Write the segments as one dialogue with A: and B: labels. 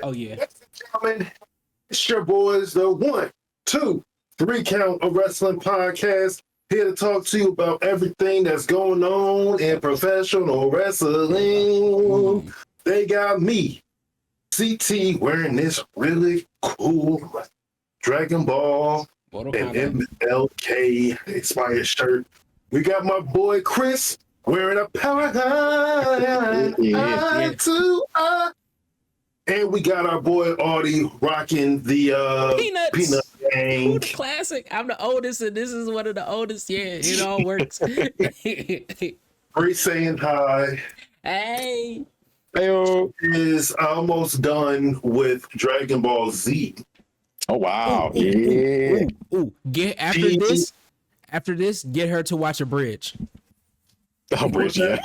A: Oh yeah.
B: Ladies and gentlemen, it's your boys, the 1, 2, 3 Count of Wrestling Podcast. Here to talk to you about everything that's going on in professional wrestling. They got me, CT, wearing this really cool Dragon Ball and MLK inspired shirt. We got my boy Chris wearing a Power and we got our boy Audi rocking the Peanut Gang.
A: Classic. I'm the oldest, and this is one of the oldest. Yeah, it all works.
B: Great saying hi.
A: Hey.
C: Heyo.
B: Is almost done with Dragon Ball Z.
C: Oh wow.
A: Get after this, get her to watch a bridge.
C: Oh, bridge, yeah.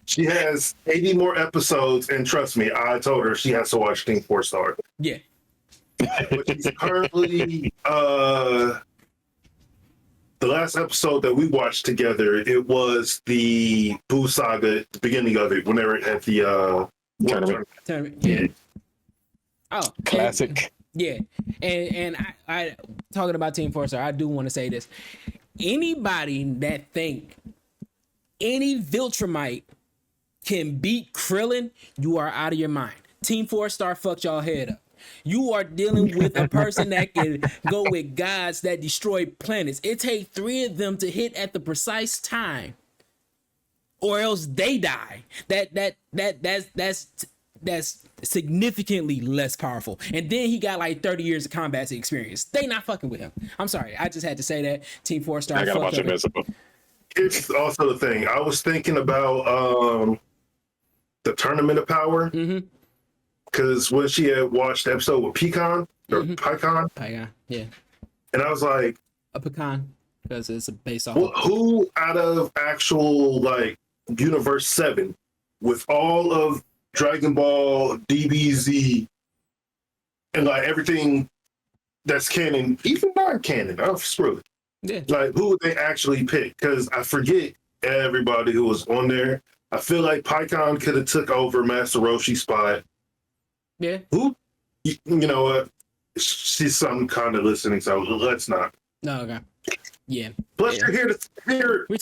B: She has 80 more episodes, and trust me, I told her she has to watch Team 4 Star.
A: Yeah.
B: But she's currently the last episode that we watched together, it was the Boo Saga, the beginning of it, when they were at the
A: Tournament. Yeah. Oh,
C: classic.
A: And I talking about Team 4 Star, I do want to say this. Anybody that think any Viltrumite can beat Krillin, you are out of your mind. Team 4 Star fucked y'all head up. You are dealing with a person that can go with gods that destroy planets. It takes 3 of them to hit at the precise time, or else they die. That's significantly less powerful. And then he got like 30 years of combat experience. They not fucking with him. I'm sorry. I just had to say that. Team 4 Star.
C: I gotta watch it.
B: It's also the thing. I was thinking about the Tournament of Power. Because when she had watched the episode with Pecan, or Pecan,
A: yeah.
B: And I was like,
A: a pecan, because it's based off.
B: Well, who out of actual like Universe 7 with all of Dragon Ball, DBZ, and like everything that's canon, even non-canon, oh screw it.
A: Yeah.
B: Like who would they actually pick? Because I forget everybody who was on there. I feel like Pycon could have took over Master Roshi's spot.
A: Yeah.
B: Who? You know what? She's some kind of listening, so let's not.
A: No, okay. Yeah.
B: But you're here to hear us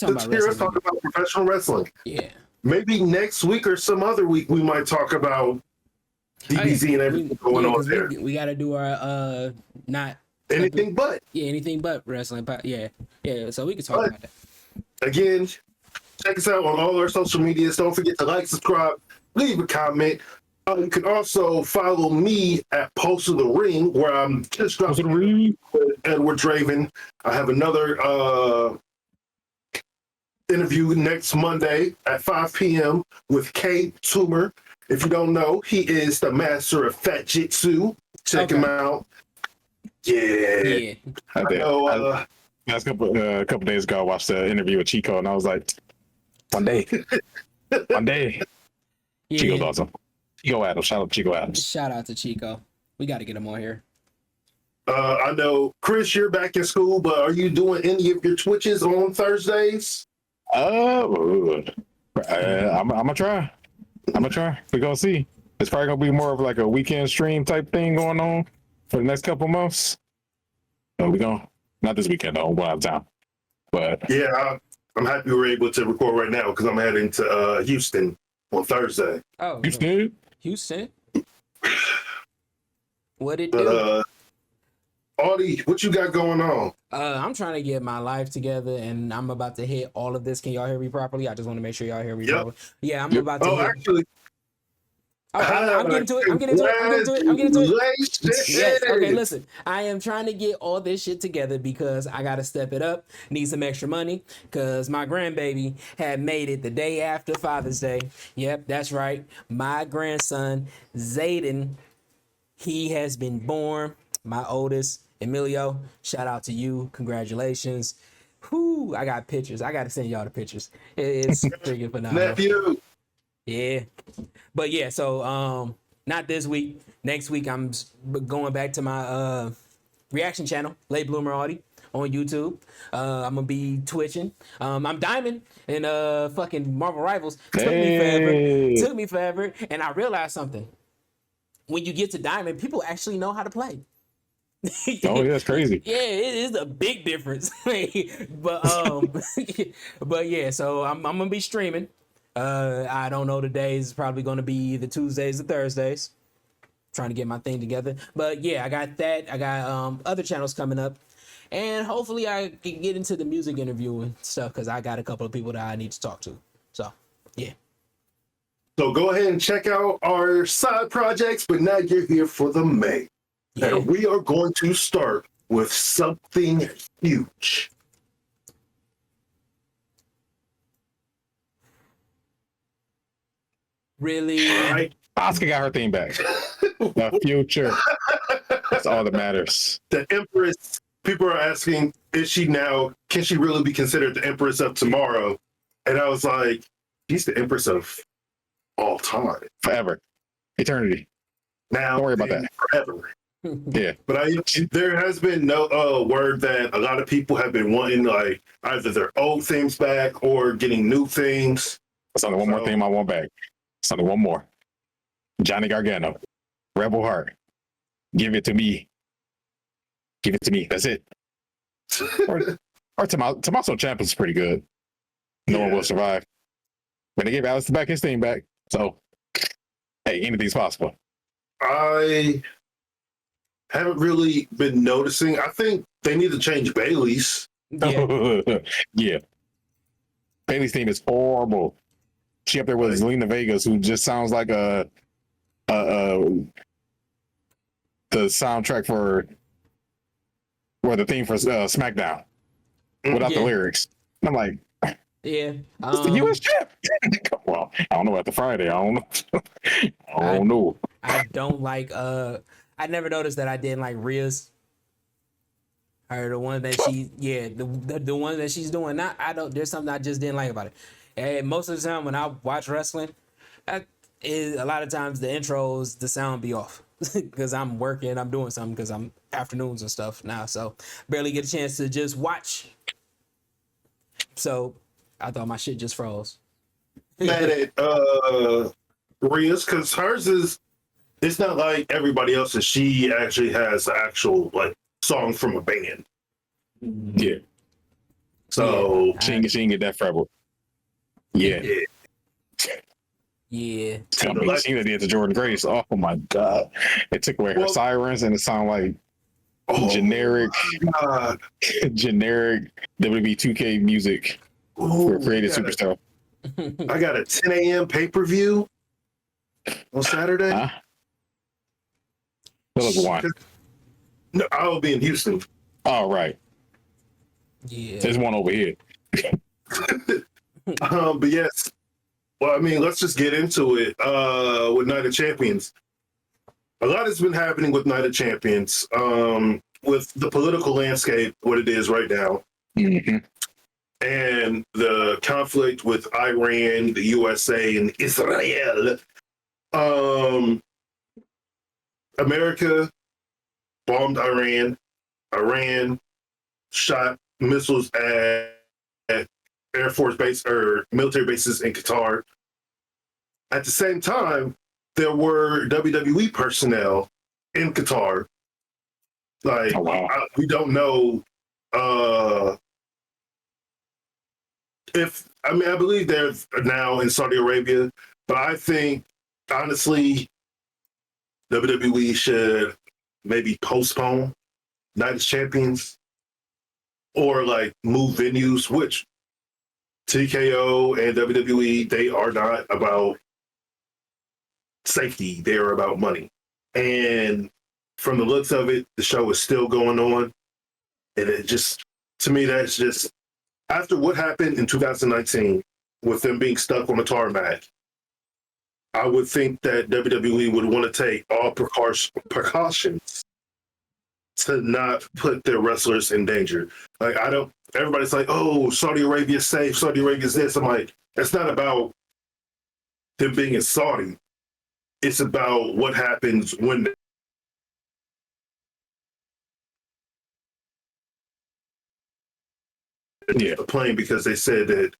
B: talk about professional wrestling.
A: Yeah.
B: Maybe next week or some other week we might talk about DBZ and everything going on there.
A: We got to do our not
B: anything but.
A: Yeah, anything but wrestling. Yeah. So we can talk about that.
B: Again, check us out on all our social medias. Don't forget to like, subscribe, leave a comment. You can also follow me at Post of the Ring, where I'm just dropping with Edward Draven. I have another interview next Monday at 5 p.m. with Kay Toomer. If you don't know, he is the master of Fat Jitsu. Check him out. Yeah.
C: Last couple days ago, I watched the interview with Chico, and I was like, one day. Yeah. Chico's awesome. Chico Adams. Shout out to Chico Adams.
A: Shout out to Chico. We got to get him on here.
B: I know, Chris, you're back in school, but are you doing any of your Twitches on Thursdays?
C: I'm gonna try. We're gonna see. It's probably gonna be more of like a weekend stream type thing going on for the next couple months. So we gonna not this weekend though. We'll have time. But
B: yeah, I'm happy we're able to record right now because I'm heading to Houston on Thursday.
A: Oh, Houston. What it do?
B: Audi, what you got going on?
A: I'm trying to get my life together, and I'm about to hit all of this. Can y'all hear me properly? I just want to make sure y'all hear me properly. Yeah, I'm about to.
B: Actually.
A: I'm getting to it. Yes. Okay, listen. I am trying to get all this shit together because I got to step it up. Need some extra money because my grandbaby had made it the day after Father's Day. Yep, that's right. My grandson, Zayden, he has been born. My oldest, Emilio, shout out to you. Congratulations. Whoo, I got pictures. I got to send y'all the pictures. It's freaking phenomenal.
B: Nephew.
A: Yeah. But yeah, so not this week. Next week, I'm going back to my reaction channel, Late Bloomer Audi, on YouTube. I'm going to be twitching. I'm Diamond in fucking Marvel Rivals. Took me forever. And I realized something. when you get to Diamond, people actually know how to play.
C: Oh, yeah, that's crazy.
A: Yeah, it is a big difference. but but yeah, so I'm gonna be streaming. I don't know the days. It's probably gonna be either Tuesdays or Thursdays. Trying to get my thing together. But yeah, I got that. I got other channels coming up. And hopefully I can get into the music interviewing stuff because I got a couple of people that I need to talk to. So yeah.
B: So go ahead and check out our side projects, but now you're here for the main.
A: Yeah.
B: And we are going to start with something huge.
A: Really?
B: All right.
C: Oscar got her thing back. The future. That's all that matters.
B: The Empress, people are asking, can she really be considered the Empress of tomorrow? And I was like, she's the Empress of all time.
C: Forever. Eternity.
B: Now,
C: Don't worry about that.
B: Forever.
C: Yeah.
B: But there has been no word that a lot of people have been wanting, like, either their old themes back or getting new themes.
C: That's only one more thing I want back. It's only one more. Johnny Gargano. Rebel Heart. Give it to me. Give it to me. That's it. Or Tommaso Ciampa is pretty good. No one will survive. But they gave Alistair back his theme back. So, hey, anything's possible.
B: I haven't really been noticing. I think they need to change Bailey's.
A: Yeah.
C: Yeah. Bailey's theme is horrible. She up there with Zelina Vegas, who just sounds like the soundtrack for the theme for SmackDown without the lyrics. And I'm like,
A: Yeah.
C: it's the US champ. Well, I don't know after Friday. I don't know. I don't know.
A: I don't like I never noticed that I didn't like Rhea's. Or the one that the one that she's doing. There's something I just didn't like about it. And most of the time when I watch wrestling, a lot of times the intros, the sound be off. Because I'm working, I'm doing something because I'm afternoons and stuff now. So barely get a chance to just watch. So I thought my shit just froze.
B: Mad at Rhea's, because hers is, it's not like everybody else's. She actually has the actual like song from a band.
C: Yeah.
B: So
C: She ain't get that forever. Yeah.
A: Yeah.
C: Tell me, she did to Jordan Grace. Oh my God. It took away her sirens and it sounded like generic WWE 2K music for a created superstar.
B: I got a 10 a.m. pay-per-view on Saturday.
C: Huh? Philip won.
B: No, I will be in Houston.
C: Oh, right.
A: Yeah.
C: There's one over here.
B: But yes. Well, I mean, let's just get into it with Night of Champions. A lot has been happening with Night of Champions, with the political landscape, what it is right now, and the conflict with Iran, the USA, and Israel. America bombed Iran. Iran shot missiles at Air Force base or military bases in Qatar. At the same time, there were WWE personnel in Qatar. Like, we don't know I believe they're now in Saudi Arabia, but I think, honestly, WWE should maybe postpone Night of Champions or like move venues, which TKO and WWE, they are not about safety. They are about money. And from the looks of it, the show is still going on. And it just, to me, that's just, after what happened in 2019 with them being stuck on the tarmac, I would think that WWE would want to take all precautions to not put their wrestlers in danger. Like, everybody's like, oh, Saudi Arabia's safe, Saudi Arabia's this. I'm like, it's not about them being in Saudi. It's about what happens when the plane, because they said that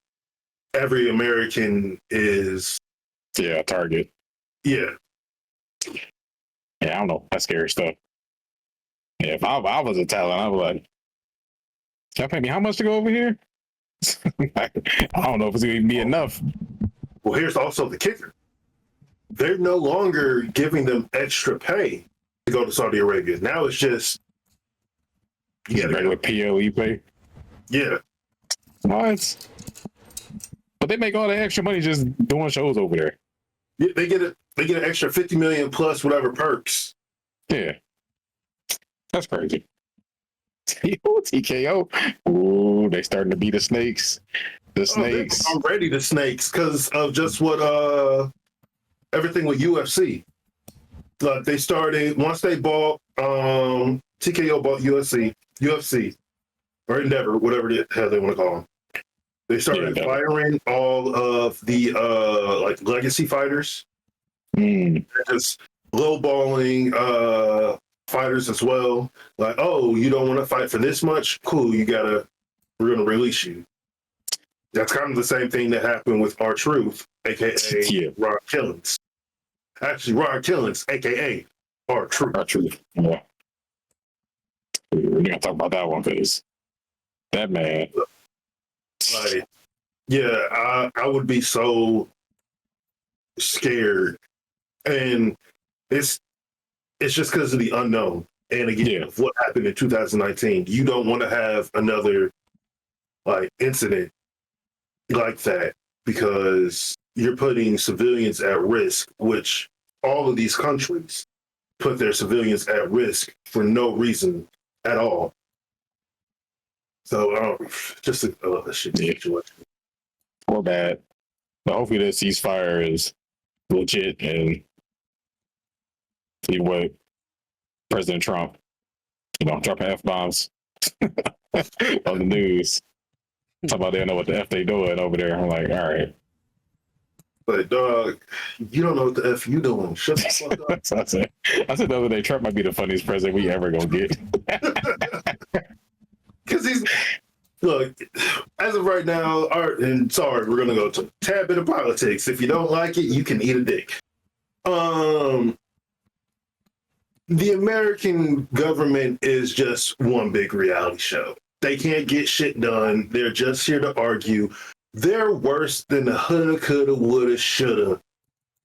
B: every American is
C: target.
B: Yeah.
C: Yeah, I don't know. That's scary stuff. Yeah, if I was a talent, I was like, y'all pay me how much to go over here? I don't know if it's going to be enough.
B: Well, here's also the kicker. They're no longer giving them extra pay to go to Saudi Arabia. Now it's just you gotta
C: Regular
B: go.
C: PO you pay.
B: Yeah.
C: What? But they make all the extra money just doing shows over there.
B: Yeah, they get an extra 50 million plus whatever perks.
C: Yeah. That's crazy. TKO. Ooh, they starting to be the snakes. The snakes.
B: They're already the snakes because of just what everything with UFC. Like they started once they bought TKO bought UFC or Endeavor, whatever the hell they want to call them. They started firing all of the like legacy fighters. And just lowballing fighters as well. Like, oh, you don't want to fight for this much? Cool, we're gonna release you. That's kind of the same thing that happened with R-Truth, aka Ron Killings. Actually, Ron Killings, aka R-Truth.
C: R-Truth. Yeah. We gotta talk about that one because that man.
B: Like, yeah, I would be so scared, and it's just because of the unknown. And again, of what happened in 2019, you don't want to have another like incident like that because you're putting civilians at risk, which all of these countries put their civilians at risk for no reason at all. So just a shitty situation.
C: Or bad. But hopefully the ceasefire is legit and see what President Trump, dropping F-bombs on the news. Talk about they don't know what the F they doing over there. I'm like, all right.
B: But dog, you don't know what the F you doing. Shut the fuck up.
C: So I said the other day, Trump might be the funniest president we ever gonna get.
B: Because look, as of right now, and sorry, we're gonna go to a tad bit of politics. If you don't like it, you can eat a dick. The American government is just one big reality show. They can't get shit done. They're just here to argue. They're worse than the houlda, coulda, woulda, shoulda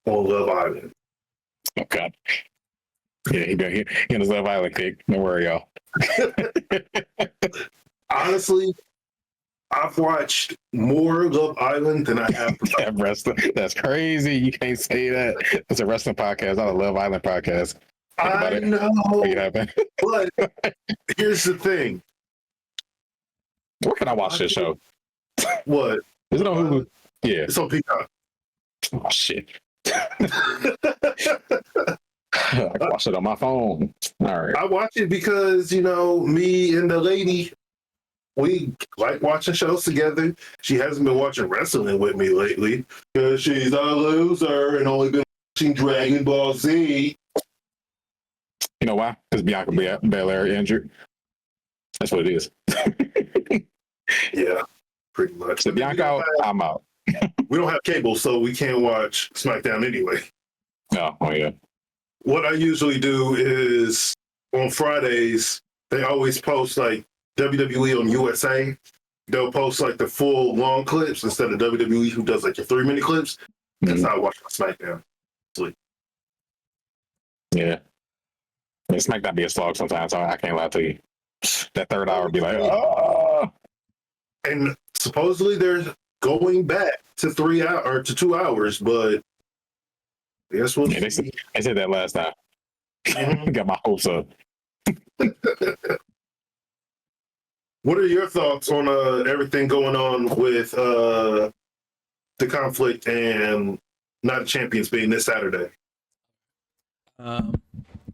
B: on Love Island.
C: Oh God. Yeah, he in his Love Island kick. Don't worry, y'all.
B: Honestly, I've watched more Love Island than I have.
C: That wrestling. That's crazy. You can't say that. It's a wrestling podcast, not a Love Island podcast.
B: I know. But here's the thing.
C: Where can I watch this show?
B: What?
C: Is it on Hulu? Yeah.
B: It's on Peacock.
C: Oh, shit. I can watch it on my phone. All right.
B: I watch it because, me and the lady, we like watching shows together. She hasn't been watching wrestling with me lately because she's a loser and only been watching Dragon Ball Z.
C: You know why? Because Bianca Belair injured. That's what it is.
B: Yeah, pretty much.
C: So Bianca out, I'm out.
B: We don't have cable, so we can't watch SmackDown anyway.
C: No, oh yeah.
B: What I usually do is on Fridays, they always post like WWE on USA. They'll post like the full long clips instead of WWE who does like your 3-minute clips. That's how I watch my SmackDown.
C: Yeah. I mean, SmackDown be a slog sometimes, so I can't lie to you. That third hour be like, oh.
B: And supposedly they're going back to 3 hours or to 2 hours, but I guess we'll
C: yeah,
B: see.
C: they said that last time. Got my hopes up.
B: What are your thoughts on everything going on with the conflict and Night of Champions being this Saturday?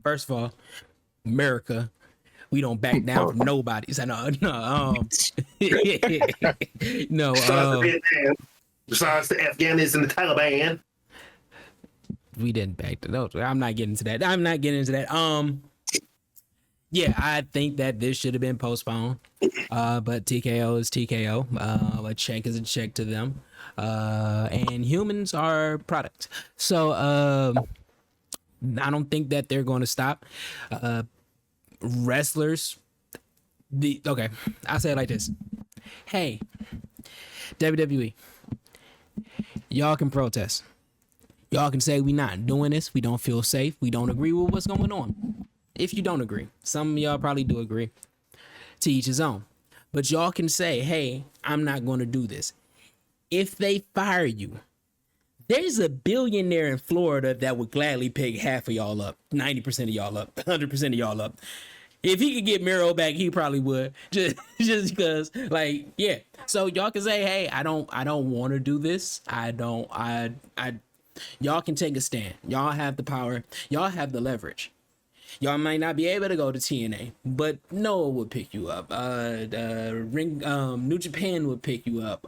A: First of all, America, we don't back down from nobody. So no.
B: Besides the Afghans and the Taliban.
A: We didn't back to those. I'm not getting into that. Yeah, I think that this should have been postponed. But TKO is TKO. A check is a check to them. And humans are product. So I don't think that they're going to stop. Wrestlers, okay, I'll say it like this. Hey, WWE, y'all can protest. Y'all can say we not doing this. We don't feel safe. We don't agree with what's going on. If you don't agree, some of y'all probably do agree. To each his own. But y'all can say, hey, I'm not going to do this. If they fire you, there's a billionaire in Florida that would gladly pick half of y'all up, 90% of y'all up, 100% of y'all up. If he could get Miro back, he probably would. Just because, like, yeah. So y'all can say, hey, I don't want to do this. Y'all can take a stand. Y'all have the power. Y'all have the leverage. Y'all might not be able to go to TNA, but Noah would pick you up. New Japan would pick you up.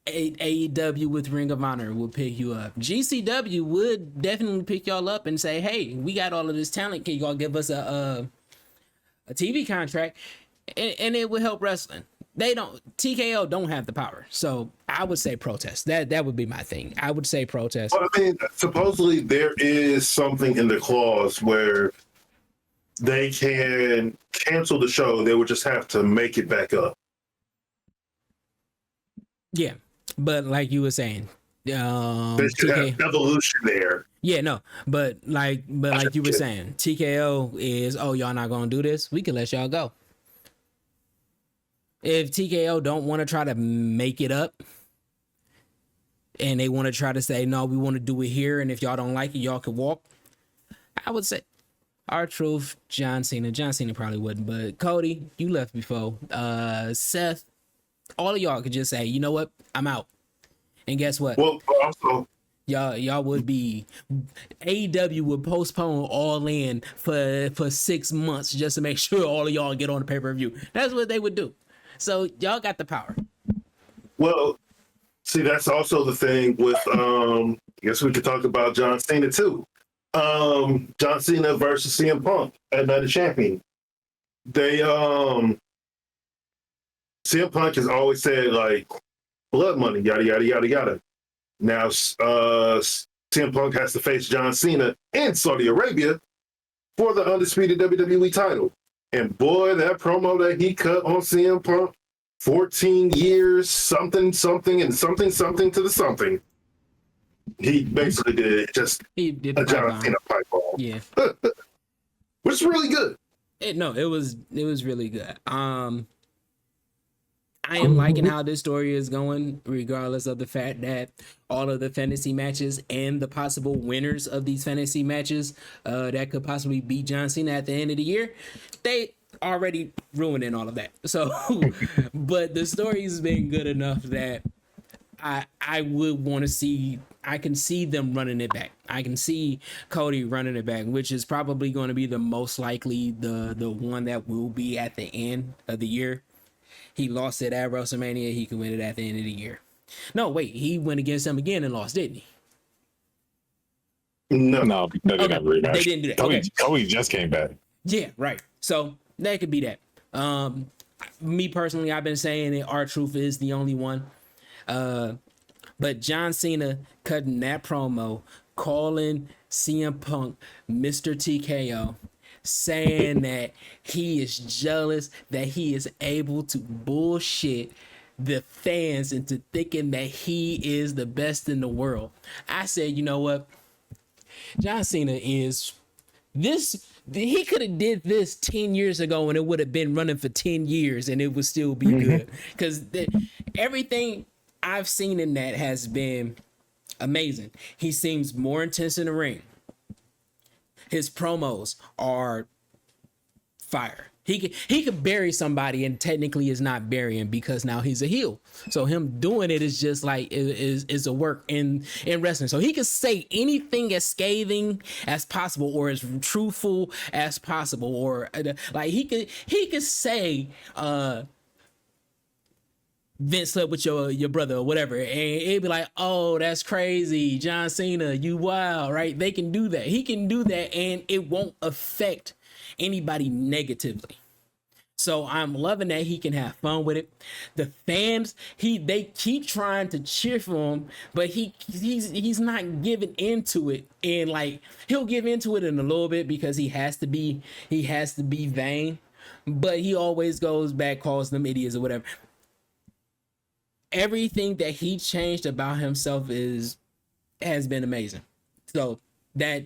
A: AEW with Ring of Honor will pick you up. GCW would definitely pick y'all up and say, hey, we got all of this talent. Can y'all give us a TV contract? And it would help wrestling. TKO don't have the power. So I would say protest. That would be my thing. I would say protest.
B: Well, I mean, supposedly there is something in the clause where they can cancel the show. They would just have to make it back up.
A: Yeah. But like you were saying,
B: There's evolution there.
A: Yeah, no, but like you were saying, TKO is, oh, y'all not gonna do this? We can let y'all go. If TKO don't want to try to make it up, and they want to try to say, no, we want to do it here, and if y'all don't like it, y'all can walk. I would say R-Truth, John Cena. John Cena probably wouldn't, but Cody, you left before. Seth, all of y'all could just say, you know what, I'm out. And guess what?
B: Well, also,
A: y'all would be, AEW would postpone All In for 6 months just to make sure all of y'all get on the pay-per-view. That's what they would do. So y'all got the power.
B: Well, see, that's also the thing with, I guess we could talk about John Cena too. John Cena versus CM Punk at Night of Champion. CM Punk has always said, like, blood money, yada, yada, yada, yada. Now, CM Punk has to face John Cena in Saudi Arabia for the undisputed WWE title. And boy, that promo that he cut on CM Punk, 14 years, something, and something to the something. He basically did a John Cena pipe bomb.
A: Yeah.
B: Which is really good.
A: It was really good. I am liking how this story is going, regardless of the fact that all of the fantasy matches and the possible winners of these fantasy matches that could possibly beat John Cena at the end of the year, they already ruining all of that. So, but the story's been good enough that I would want to see. I can see them running it back. I can see Cody running it back, which is probably going to be the most likely the one that will be at the end of the year. He lost it at WrestleMania. He can win it at the end of the year. No, wait. He went against him again and lost, didn't he?
C: No, they didn't have a rematch.
A: They didn't do that.
C: Cody just came back.
A: Yeah, right. So that could be that. Me personally, I've been saying that R-Truth is the only one. But John Cena cutting that promo, calling CM Punk Mr. TKO, saying that he is jealous that he is able to bullshit the fans into thinking that he is the best in the world. I said, you know what? John Cena is this. He could have did this 10 years ago and it would have been running for 10 years and it would still be good. Because everything I've seen in that has been amazing. He seems more intense in the ring. His promos are fire. He could bury somebody and technically is not burying because now he's a heel. So him doing it is just like is a work in wrestling. So he could say anything as scathing as possible or as truthful as possible, or like he could say Vince slept with your brother or whatever, and it'd be like, oh, that's crazy, John Cena, you wild, right? They can do that. He can do that and it won't affect anybody negatively. So I'm loving that he can have fun with it. The fans, they keep trying to cheer for him, but he's not giving into it. And like he'll give into it in a little bit because he has to be vain, but he always goes back, calls them idiots or whatever. Everything that he changed about himself has been amazing. So that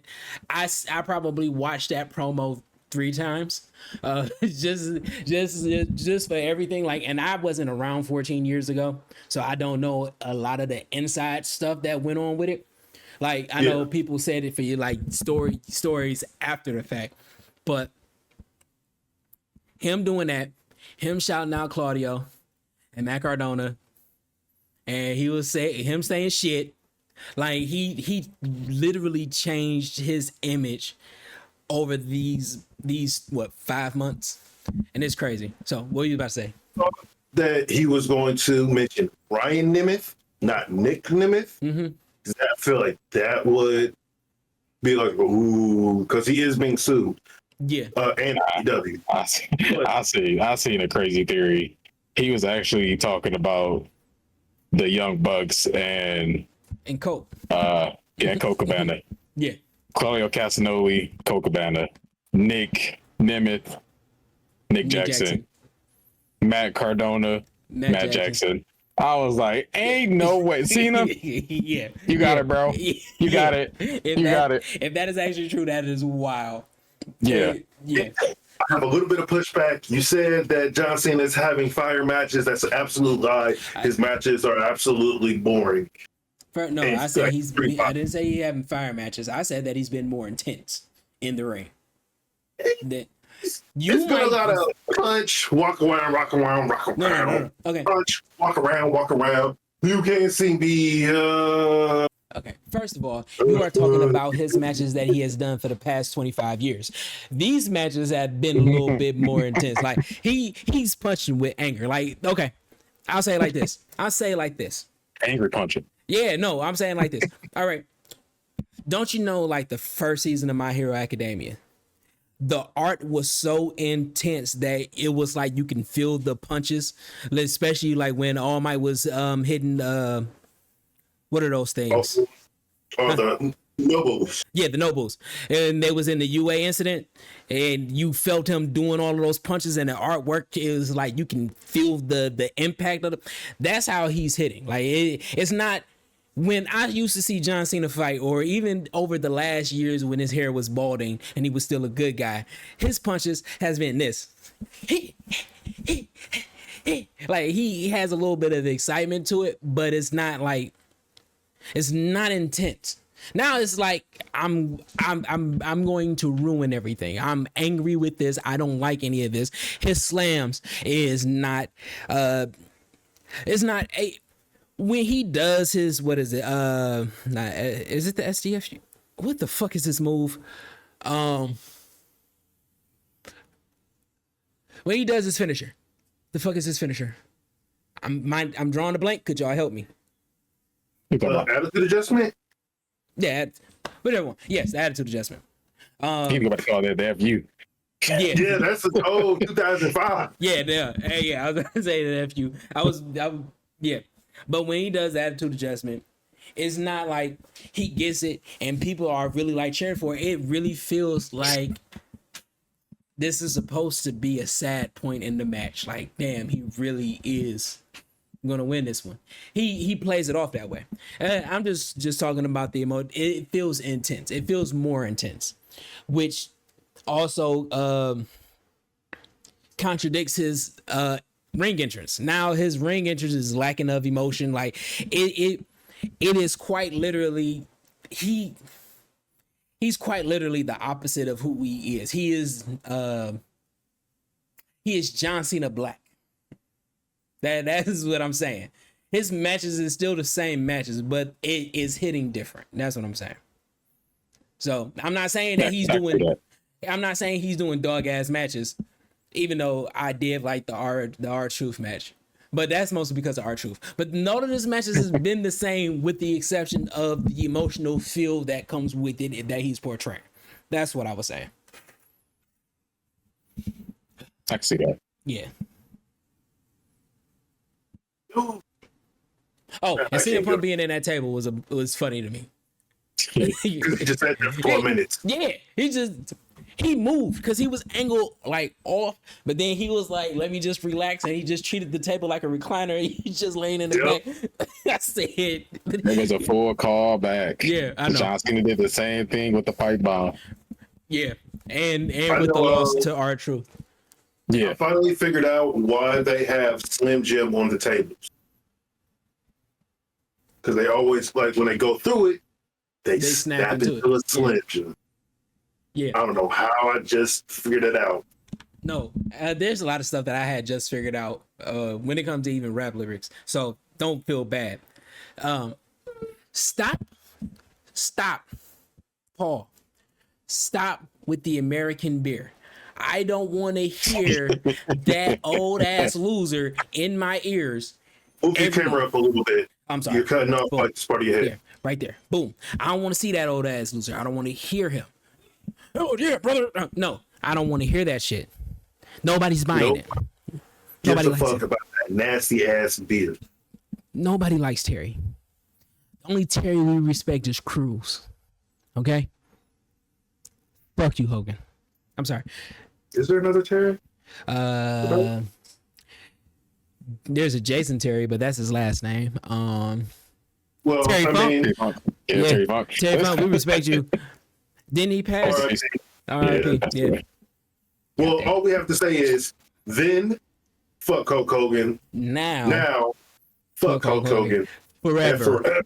A: I probably watched that promo 3 times, just for everything. Like, and I wasn't around 14 years ago, so I don't know a lot of the inside stuff that went on with it. Like, I know people said it for you, like stories after the fact, but him doing that, him shouting out Claudio and Matt Cardona, and him saying shit, like he literally changed his image over these what 5 months, and it's crazy. So what were you about to say?
B: That he was going to mention Ryan Nemeth, not Nick Nemeth.
A: Mm-hmm.
B: I feel like that would be like, ooh, because he is being sued.
A: Yeah.
B: And AEW.
C: I seen a crazy theory. He was actually talking about the Young Bucks and
A: Coke.
C: Coke Cabana.
A: Yeah.
C: Claudio Castagnoli, Coke Cabana, Nick Nemeth, Nick Jackson, Matt Cardona, Matt Jackson. I was like, ain't no way. Cena?
A: Yeah.
C: You got it, bro. You got it. Got it.
A: If that is actually true, that is wild.
C: Yeah.
A: Yeah.
B: I have a little bit of pushback. You said that John Cena is having fire matches. That's an absolute lie. His matches are absolutely boring.
A: No, I said I didn't say he having fire matches. I said that he's been more intense in the ring. It's
B: been a lot of punch, walk around.
A: No. Okay.
B: Punch, walk around. You can't see me.
A: Okay. First of all, you are talking about his matches that he has done for the past 25 years. These matches have been a little bit more intense. Like he's punching with anger. Like, okay, I'll say it like this.
C: Angry punching.
A: Yeah, no, I'm saying like this. All right. Don't you know, like the first season of My Hero Academia, the art was so intense that it was like you can feel the punches, especially like when All Might was hitting what are those things?
B: The Nobles.
A: Yeah, the Nobles. And they was in the UA incident, and you felt him doing all of those punches, and the artwork is like you can feel the impact of it. That's how he's hitting. Like it's not. When I used to see John Cena fight, or even over the last years when his hair was balding and he was still a good guy, his punches has been this. Like he has a little bit of excitement to it, but it's not intense. Now it's like I'm going to ruin everything. I'm angry with this. I don't like any of this. His slams is not it's not a. When he does his, what is it? Is it the SDF? What the fuck is this move? When he does his finisher, the fuck is his finisher? I'm drawing a blank. Could y'all help me?
B: Attitude adjustment.
A: Yeah, whatever one. Yes, the attitude adjustment.
C: You can go back to call that the FU.
B: Yeah, that's an old 2005.
A: Yeah. I was gonna say the FU. Yeah. But when he does attitude adjustment, it's not like he gets it and people are really like cheering for it. It really feels like this is supposed to be a sad point in the match. Like, damn, he really is gonna win this one. He plays it off that way. I'm just talking about the emotion. It feels intense. It feels more intense, which also contradicts his ring entrance. Now his ring entrance is lacking of emotion. Like it is quite literally he's quite literally the opposite of who he is. He is John Cena Black. That is what I'm saying. His matches is still the same matches, but it is hitting different. That's what I'm saying. So I'm not saying that I'm not saying he's doing dog ass matches, even though I did like the R-Truth match. But that's mostly because of R-Truth. But none of his matches has been the same, with the exception of the emotional feel that comes with it that he's portraying. That's what I was saying.
C: I can see that.
A: Yeah.
B: Ooh,
A: Oh,
B: I
A: and CM
B: can't
A: Punk
B: go-
A: being in that table was funny to me.
B: He just sat there for 4 minutes.
A: Yeah, he moved because he was angled like off, but then he was like, "Let me just relax," and he just treated the table like a recliner. He's just laying in the back. I said,
C: It was a full call back.
A: Yeah, I know.
C: John Cena did the same thing with the pipe bomb.
A: Yeah, and
B: I
A: with the
B: know,
A: loss to R-Truth.
C: Yeah.
B: I finally figured out why they have Slim Jim on the tables. Because they always, like, when they go through it, they snap into a Slim Jim.
A: Yeah.
B: I don't know how I just figured it out.
A: No, there's a lot of stuff that I had just figured out when it comes to even rap lyrics. So don't feel bad. Stop, Paul. Stop with the American beer. I don't want to hear that old ass loser in my ears.
B: Move your camera up a little bit.
A: I'm sorry.
B: You're cutting off like this part of your head.
A: Yeah, right there. Boom. I don't want to see that old ass loser. I don't want to hear him. Oh yeah, brother. No, I don't want to hear that shit. Nobody's buying it.
B: Give
A: Nobody
B: a
A: likes
B: fuck
A: it.
B: about that nasty ass beer.
A: Nobody likes Terry. The only Terry we respect is Cruz. Okay? Fuck you, Hogan. I'm sorry.
B: Is there another Terry?
A: There's a Jason Terry, but that's his last name.
B: Well,
A: Terry
B: I
A: Funk?
B: mean,
C: Yeah, Terry Funk.
A: Terry Funk, we respect you. Didn't he pass?
B: R.I.P.
A: R.I.P. Yeah.
B: Well, all we have to say is then fuck Hulk Hogan. Now fuck Hulk Hogan.
A: Forever.
B: And forever.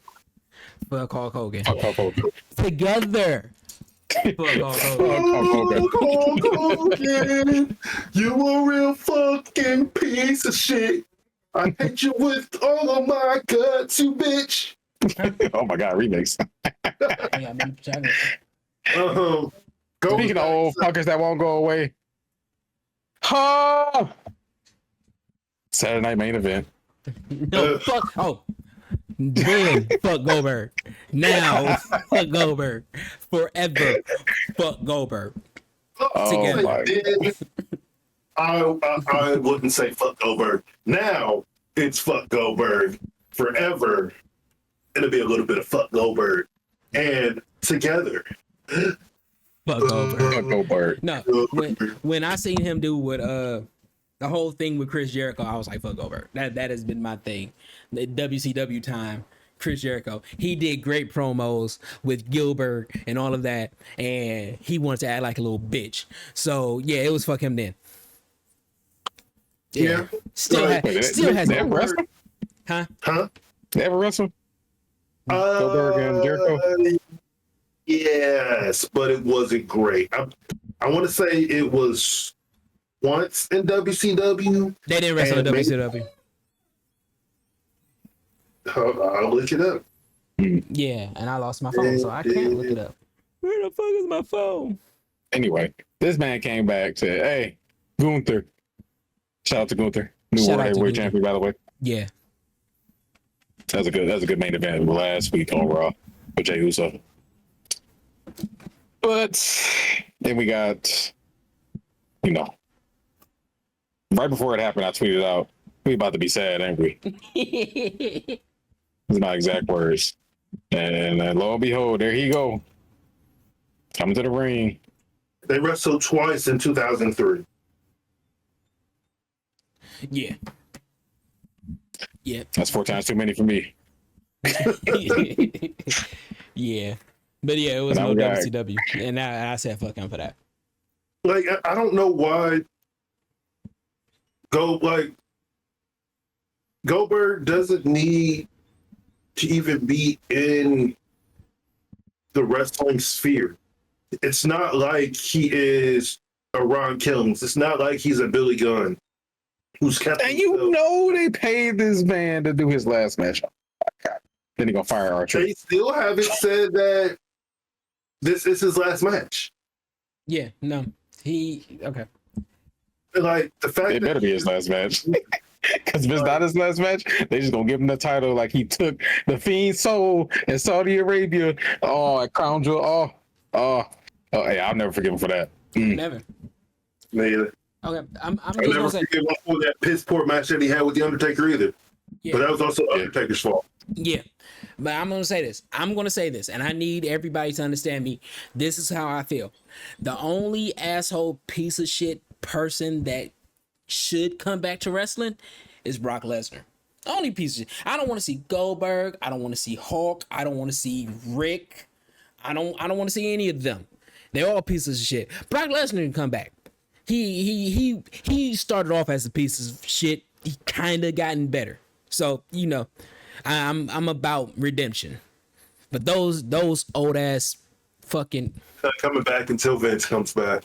A: Fuck Hulk Hogan.
C: Fuck Hulk Hogan.
A: Together. Fuck Hulk Hogan.
B: Fuck Hulk Hogan. You a real fucking piece of shit. I hate you with all of my guts, you bitch.
C: Oh my God, remix.
B: Go
C: Speaking of old fuckers that won't go away. Oh! Saturday night main event.
A: No, fuck. Oh. Then fuck Goldberg. Now fuck Goldberg. Forever fuck Goldberg.
C: Oh
A: Together.
C: my God.
B: I wouldn't say fuck Goldberg. Now it's fuck Goldberg. Forever, it'll be a little bit of fuck Goldberg. And together.
A: Fuck Goldberg.
C: Fuck Goldberg.
A: No, when I seen him do what the whole thing with Chris Jericho, I was like, fuck Goldberg. That has been my thing. The WCW time, Chris Jericho. He did great promos with Gilbert and all of that, and he wanted to act like a little bitch. So yeah, it was fuck him then.
B: Yeah.
A: Still has
C: They ever wrestle?
B: Huh?
C: They ever wrestle? Goldberg and Jericho?
B: Yes, but it wasn't great. I want to say it was once in WCW.
A: They didn't wrestle in
B: And
A: WCW.
B: I'll look it up.
A: Yeah, and I lost my phone, so I can't look it up. Where the fuck is my phone?
C: Anyway, this man came back, said, hey, Gunther. Shout out to Gunther. New
A: Shout
C: World
A: out to
C: Heavyweight
A: Gunther.
C: Champion, by the way.
A: Yeah.
C: That was a good main event last week on Raw with Jey Uso. But then we got, right before it happened, I tweeted out, we about to be sad, ain't we? These are my exact words. And lo and behold, there he go. Coming to the ring.
B: They wrestled twice in 2003.
A: Yeah. Yeah.
C: That's 4 times too many for me.
A: Yeah. But yeah, it was
C: And
A: no
C: I was
A: WCW. And I said fuck him for that.
B: Like, I don't know why Goldberg doesn't need to even be in the wrestling sphere. It's not like he is a Ron Killings. It's not like he's a Billy Gunn who's kept
C: And they paid this man to do his last match. Oh my God. Then he gonna fire Archer.
B: They still haven't said that this is his last match.
A: Yeah, no. Okay.
B: Like the fact
C: It better be his last match. Because if it's not his last match, they just gonna give him the title like he took the Fiend's soul in Saudi Arabia. Oh, at Crown Jewel. Oh, hey, I'll never forgive him for that.
A: Never.
B: Man,
A: Okay, I'm
B: I
A: just gonna
B: never
A: say,
B: forget that piss poor match that he had with the Undertaker either.
A: yeah.
B: But that was also Undertaker's fault.
A: Yeah, but I'm gonna say this. I'm gonna say this, and I need everybody to understand me. This is how I feel. The only asshole piece of shit person that should come back to wrestling is Brock Lesnar. Only piece of shit. I don't want to see Goldberg. I don't want to see Hulk. I don't want to see Rick. I don't want to see any of them. They're all pieces of shit. Brock Lesnar can come back. He started off as a piece of shit. He kind of gotten better. So, you know, I'm about redemption. But those old ass fucking,
B: Not coming back until Vince comes back.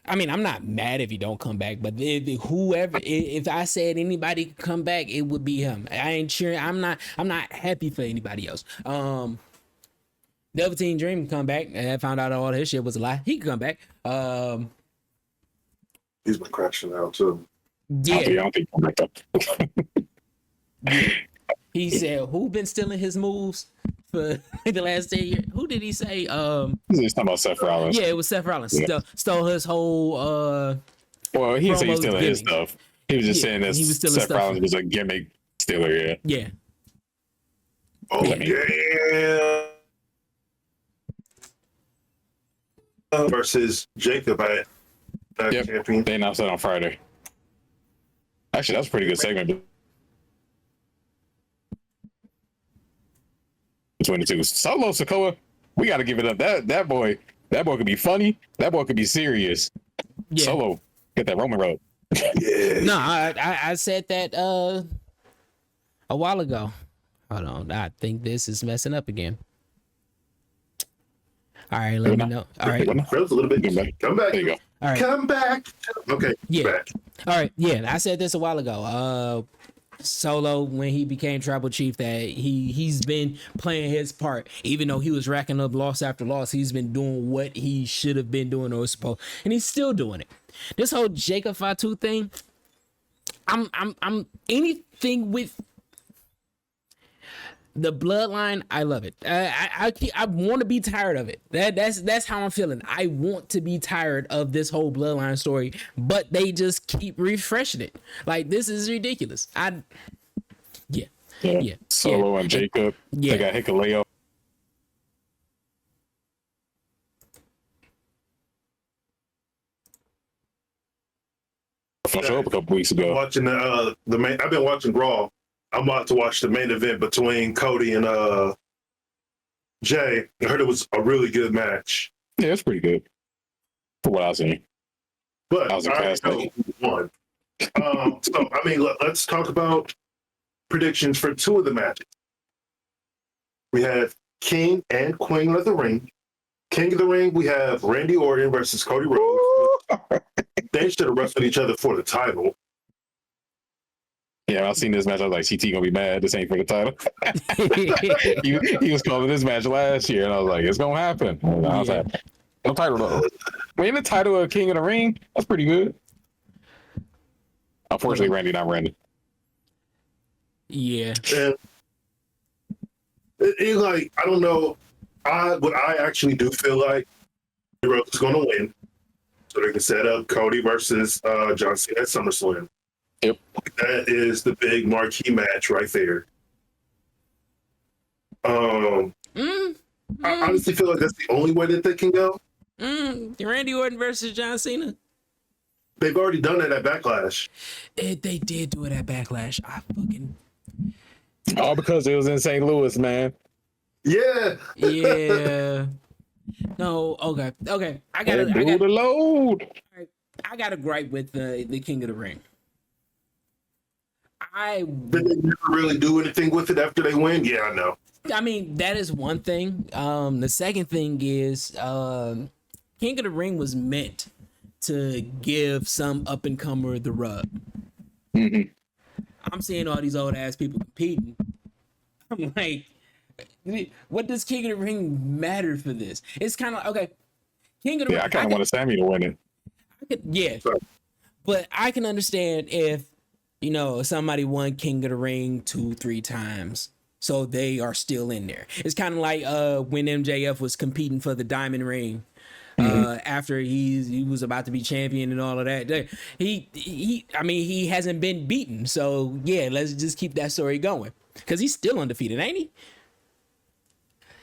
A: I mean, I'm not mad if he don't come back, but if I said anybody could come back, it would be him. I ain't cheering. I'm not happy for anybody else. Velveteen Dream can come back, and I found out all his shit was a lie. He can come back.
B: He's been crashing out too.
A: Yeah.
C: I don't think he'll make up.
A: He said, "Who been stealing his moves for the last 10 years?" Who did he say?
C: He's talking about Seth Rollins.
A: Yeah, it was Seth Rollins.
C: Yeah.
A: Stole his whole.
C: Well, he didn't say he's
A: promo
C: stealing his
A: gimmicks.
C: stuff. He was just
A: Yeah,
C: saying that
A: he was stealing
C: Seth
A: stuff.
C: Rollins was a gimmick stealer. Yeah.
A: Yeah.
B: Oh
A: Yeah.
B: yeah. Versus Jacob at
C: Yep.
B: champion.
C: They announced that on Friday. Actually, that's a pretty good segment between the two. Solo Sikoa, we got to give it up. That boy could be funny. That boy could be serious.
A: Yeah.
C: Solo, get that Roman road.
B: Yeah.
A: No, I said that a while ago. Hold on, I think this is messing up again. All right, let me know. All right,
B: That was a little bit. Come back.
C: There you go.
A: all right,
B: Come back. Okay.
A: Yeah.
B: Back.
A: all right. Yeah, I said this a while ago. Solo, when he became tribal chief, that he's been playing his part, even though he was racking up loss after loss. He's been doing what he should have been doing or was supposed, and he's still doing it. This whole Jacob Fatu thing, I'm anything with the bloodline. I love it. I want to be tired of it. That's how I'm feeling. I want to be tired of this whole bloodline story, but they just keep refreshing it. Like, this is ridiculous. Yeah.
C: Solo and Jacob.
A: Yeah.
C: They got Hikuleo. Show up a couple weeks ago.
B: Watching the main. I've been watching Raw. I'm about to watch the main event between Cody and Jay. I heard it was a really good match.
C: Yeah, it's pretty good for what I was seeing.
B: But
C: That was a
B: I already
C: class
B: know who won. So I mean, let's talk about predictions for two of the matches. We have King and Queen of the Ring. King of the Ring, we have Randy Orton versus Cody Rhodes. They should have wrestled each other for the title.
C: Yeah, I seen this match. I was like, CT gonna be mad. This ain't for the title. he was calling this match last year, and I was like, it's gonna happen. And I was like, no title though. Winning the title of King of the Ring, that's pretty good. Unfortunately, Randy not Randy.
A: Yeah.
B: And it like, I don't know. What I actually do feel like the Rhodes is going to win, so they can set up Cody versus John Cena at SummerSlam.
C: Yep.
B: That is the big marquee match right there. I honestly feel like that's the only way that they can go.
A: Randy Orton versus John Cena.
B: They've already done it at Backlash.
A: They did do it at Backlash. I fucking
C: All because it was in St. Louis, man.
B: Yeah.
A: yeah. No, okay. I got
C: Do the load.
A: a gripe with the King of the Ring.
B: Did they never really do anything with it after they win? Yeah, I know.
A: I mean, that is one thing. The second thing is King of the Ring was meant to give some up and comer the rub.
C: Mm-hmm.
A: I'm seeing all these old ass people competing. I'm like, what does King of the Ring matter for this? It's kind of okay. King of the Ring.
C: I kind of want Sammy to win it.
A: Yeah, but I can understand if somebody won King of the Ring 2-3 times, so they are still in there. It's kind of like when MJF was competing for the Diamond Ring After he was about to be champion and all of that. He hasn't been beaten. So yeah, let's just keep that story going. Because he's still undefeated, ain't he?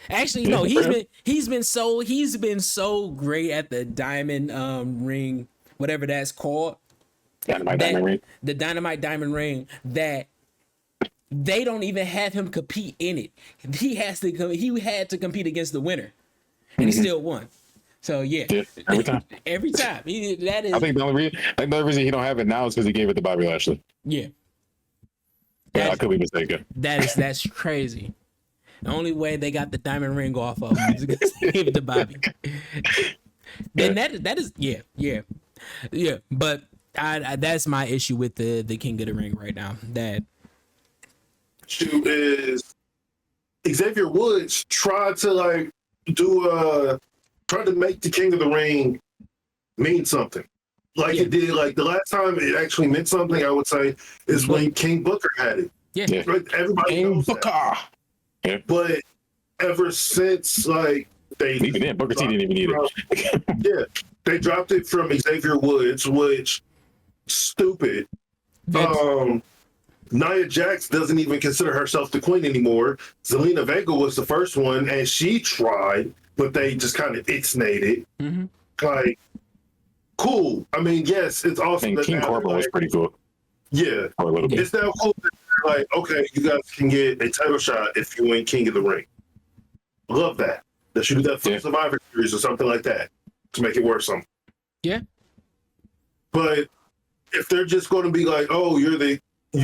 A: Actually, no, he's been so great at the diamond ring, whatever that's called.
C: Diamond ring.
A: The Dynamite Diamond Ring, that they don't even have him compete in it. He had to compete against the winner, and he still won. So yeah,
C: every time.
A: Every time. That is.
C: I think the only reason he don't have it now is because he gave it to Bobby Lashley.
A: Yeah.
C: Yeah, I could be mistaken.
A: That's crazy. The only way they got the diamond ring off of him is because they gave it to Bobby. Then that is yeah. But that's my issue with the King of the Ring right now. That
B: issue is Xavier Woods tried to make the King of the Ring mean something. It did. Like the last time it actually meant something, I would say, is when King Booker had it.
A: Yeah.
B: Right? Everybody
C: King
B: knows
C: Booker.
B: that.
C: Yeah.
B: But ever since they
C: even then, Booker T didn't even need it.
B: Yeah, they dropped it from Xavier Woods, which stupid. Nia Jax doesn't even consider herself the queen anymore. Zelina Vega was the first one, and she tried, but they just kind of ixnayed it. Like, cool. I mean, yes, it's awesome.
C: And King Corbin was pretty cool.
B: Yeah,
C: for a little bit.
B: It's now cool. Like, okay, you guys can get a title shot if you win King of the Ring. Love that. They should do that for Survivor Series or something like that to make it worth something.
A: Yeah.
B: But if they're just going to be like, oh, you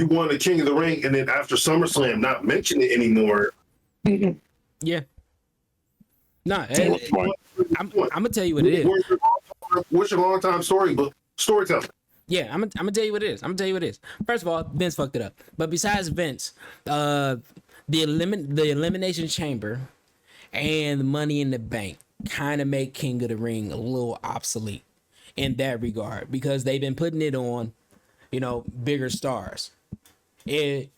B: won the King of the Ring, and then after SummerSlam not mention it anymore.
A: Yeah. No, I'm gonna tell you what it is.
B: What's your long time story? But storytelling.
A: Yeah, I'm gonna tell you what it is. First of all, Vince fucked it up. But besides Vince, the Elimination Chamber and Money in the Bank kind of make King of the Ring a little obsolete in that regard, because they've been putting it on, bigger stars. If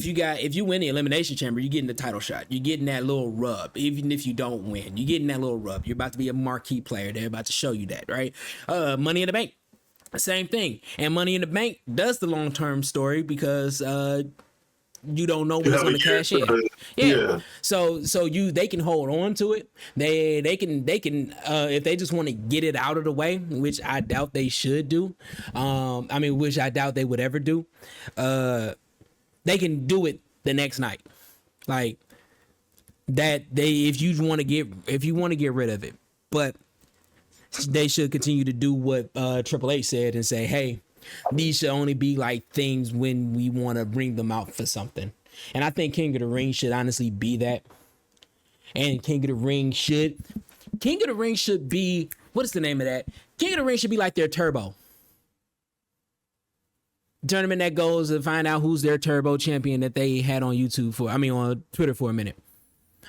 A: you win the Elimination Chamber, you're getting the title shot. You're getting that little rub. Even if you don't win, you're getting that little rub. You're about to be a marquee player. They're about to show you that, right? Money in the Bank, same thing. And Money in the Bank does the long-term story because you don't know what's going to cash in. Yeah. So they can hold on to it. They can if they just want to get it out of the way, which I doubt they should do. Which I doubt they would ever do. They can do it the next night, like that. If you want to get rid of it, but they should continue to do what Triple H said and say, hey, these should only be like things when we want to bring them out for something. And I think King of the Ring should honestly be that. And King of the Ring should be, what is the name of that? King of the Ring should be like their Turbo tournament that goes to find out who's their Turbo champion that they had on on Twitter for a minute.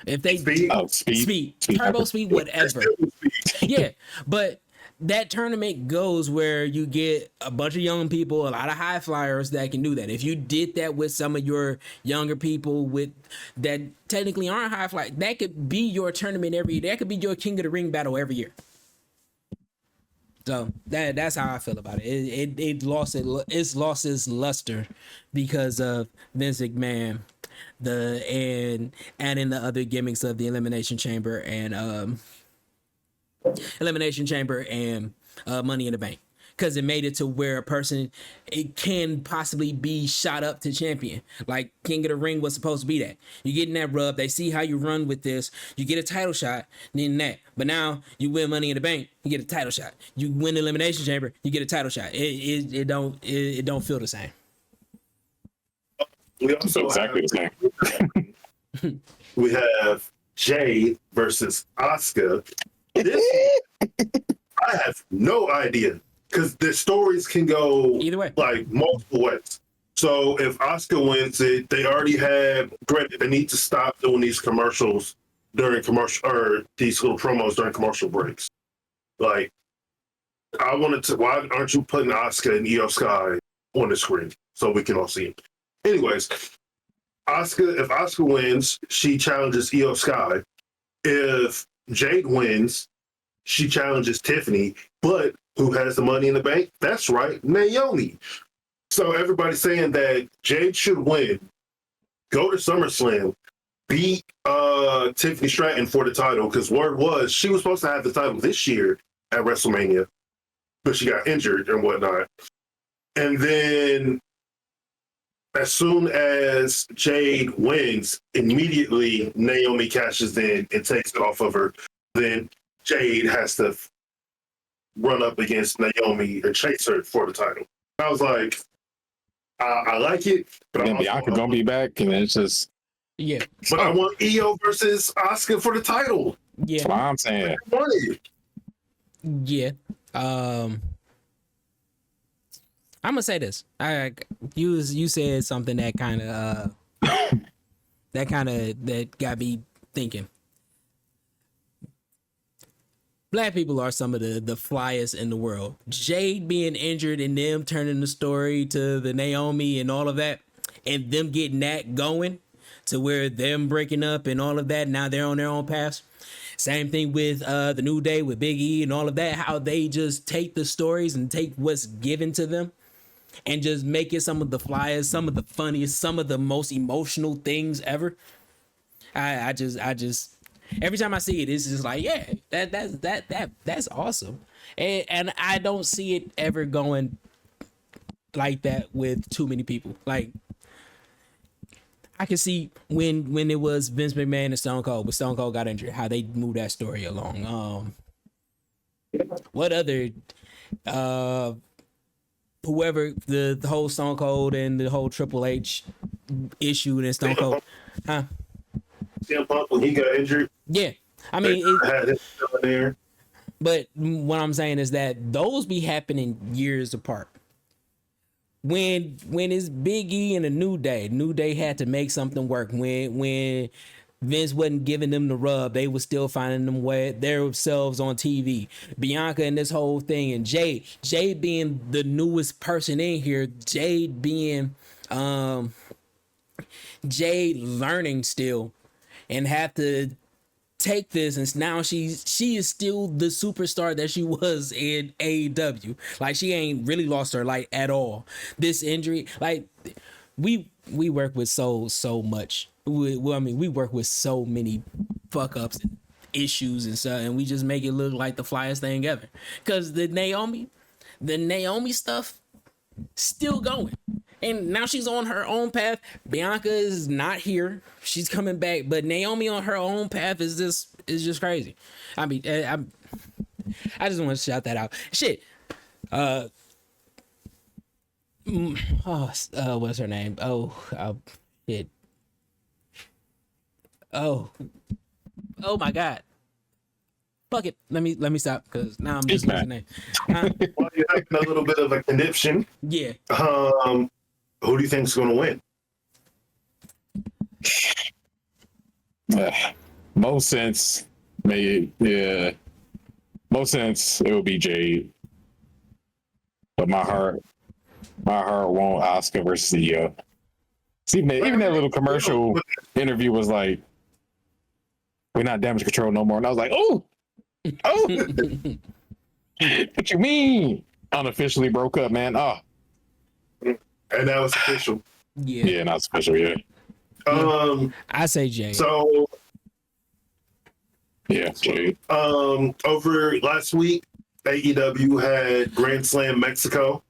A: If they speed, Turbo Speed, whatever. Yeah, but that tournament goes where you get a bunch of young people, a lot of high flyers that can do that. If you did that with some of your younger people that technically aren't high flyers, that could be your tournament that could be your King of the Ring battle every year. So that's how I feel about it. It's lost its luster because of Vince McMahon, and adding the other gimmicks of the Elimination Chamber and Money in the Bank, because it made it to where it can possibly be shot up to champion. Like King of the Ring was supposed to be that. You get in that rub, they see how you run with this, you get a title shot, then that. But now you win Money in the Bank, you get a title shot. You win the Elimination Chamber, you get a title shot. It don't feel the same.
B: We also
C: exactly the
B: same. We have Jade versus Asuka. I have no idea, because the stories can go
A: either way, like
B: multiple ways. So if Asuka wins it, they already have. Granted, they need to stop doing these commercials during these little promos during commercial breaks. Like, I wanted to. Why aren't you putting Asuka and Io Sky on the screen so we can all see it? Anyways, if Asuka wins, she challenges Io Sky. If Jade wins. She challenges Tiffany, but who has the money in the bank? That's right, Naomi. So everybody's saying that Jade should win, go to SummerSlam, beat Tiffany Stratton for the title, because word was she was supposed to have the title this year at WrestleMania, but she got injured and whatnot. And then as soon as Jade wins, immediately Naomi cashes in and takes it off of her. Then Jade has to run up against Naomi and chase her for the title. I was like, I like it, but
C: then Bianca gonna be back, and it's just
B: But I want Io versus Asuka for the title.
A: Yeah,
C: that's what I'm saying.
A: Yeah. I'm gonna say this. You said something that kind of that got me thinking. Black people are some of the flyest in the world. Jade being injured and them turning the story to the Naomi and all of that, and them getting that going to where them breaking up and all of that. Now they're on their own path. Same thing with the New Day with Big E and all of that. How they just take the stories and take what's given to them and just make it some of the flyest, some of the funniest, some of the most emotional things ever. I just every time I see it, it's just like, yeah, that's awesome. And I don't see it ever going like that with too many people. Like, I can see when it was Vince McMahon and Stone Cold, but Stone Cold got injured, how they moved that story along. What other whoever the whole Stone Cold and the whole Triple H issue and Stone Cold, huh?
B: CM Punk when he got injured.
A: Yeah, I mean,
B: had it there.
A: But what I'm saying is that those be happening years apart. When it's Big E and a New Day had to make something work. When Vince wasn't giving them the rub, they were still finding them themselves on TV. Bianca and this whole thing, and Jade being the newest person in here, Jade being Jade learning still, and have to take this, and now she is still the superstar that she was in AEW. Like, she ain't really lost her light at all. This injury, like, we work with so much. We work with so many fuck ups and issues and stuff, and we just make it look like the flyest thing ever. Cause the Naomi stuff still going. And now she's on her own path. Bianca is not here. She's coming back. But Naomi on her own path is just crazy. I mean, I just want to shout that out. Shit. What's her name? Shit. Oh my God. Fuck it. Let me stop, because now I'm just losing name.
B: Well, you're having a little bit of a conniption.
A: Yeah.
B: Who do you think is going to win?
C: Most sense, maybe, yeah. Most sense, it would be Jade. But my heart won't Asuka versus Io. See, even that little commercial interview was like, "We're not Damage Control no more," and I was like, "Oh, what you mean?" Unofficially broke up, man. Oh.
B: And that was official.
C: Yeah, not official. Yeah.
A: I say Jade.
B: So.
C: Yeah, Jade.
B: Over last week, AEW had Grand Slam Mexico.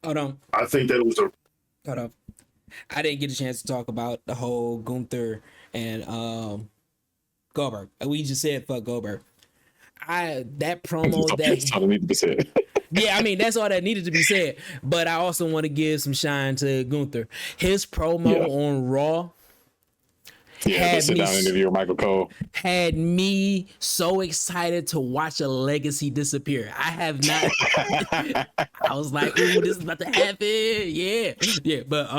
A: Hold on.
B: I think that was
A: Hold on. I didn't get a chance to talk about the whole Gunther and Goldberg. We just said fuck Goldberg. That promo
C: That's all that needed to be said.
A: Yeah, I mean, that's all that needed to be said. But I also want to give some shine to Gunther. His promo on Raw.
C: Yeah, the sit down interview with Michael Cole
A: had me so excited to watch a legacy disappear. I have not. I was like, "Ooh, this is about to happen." Yeah. But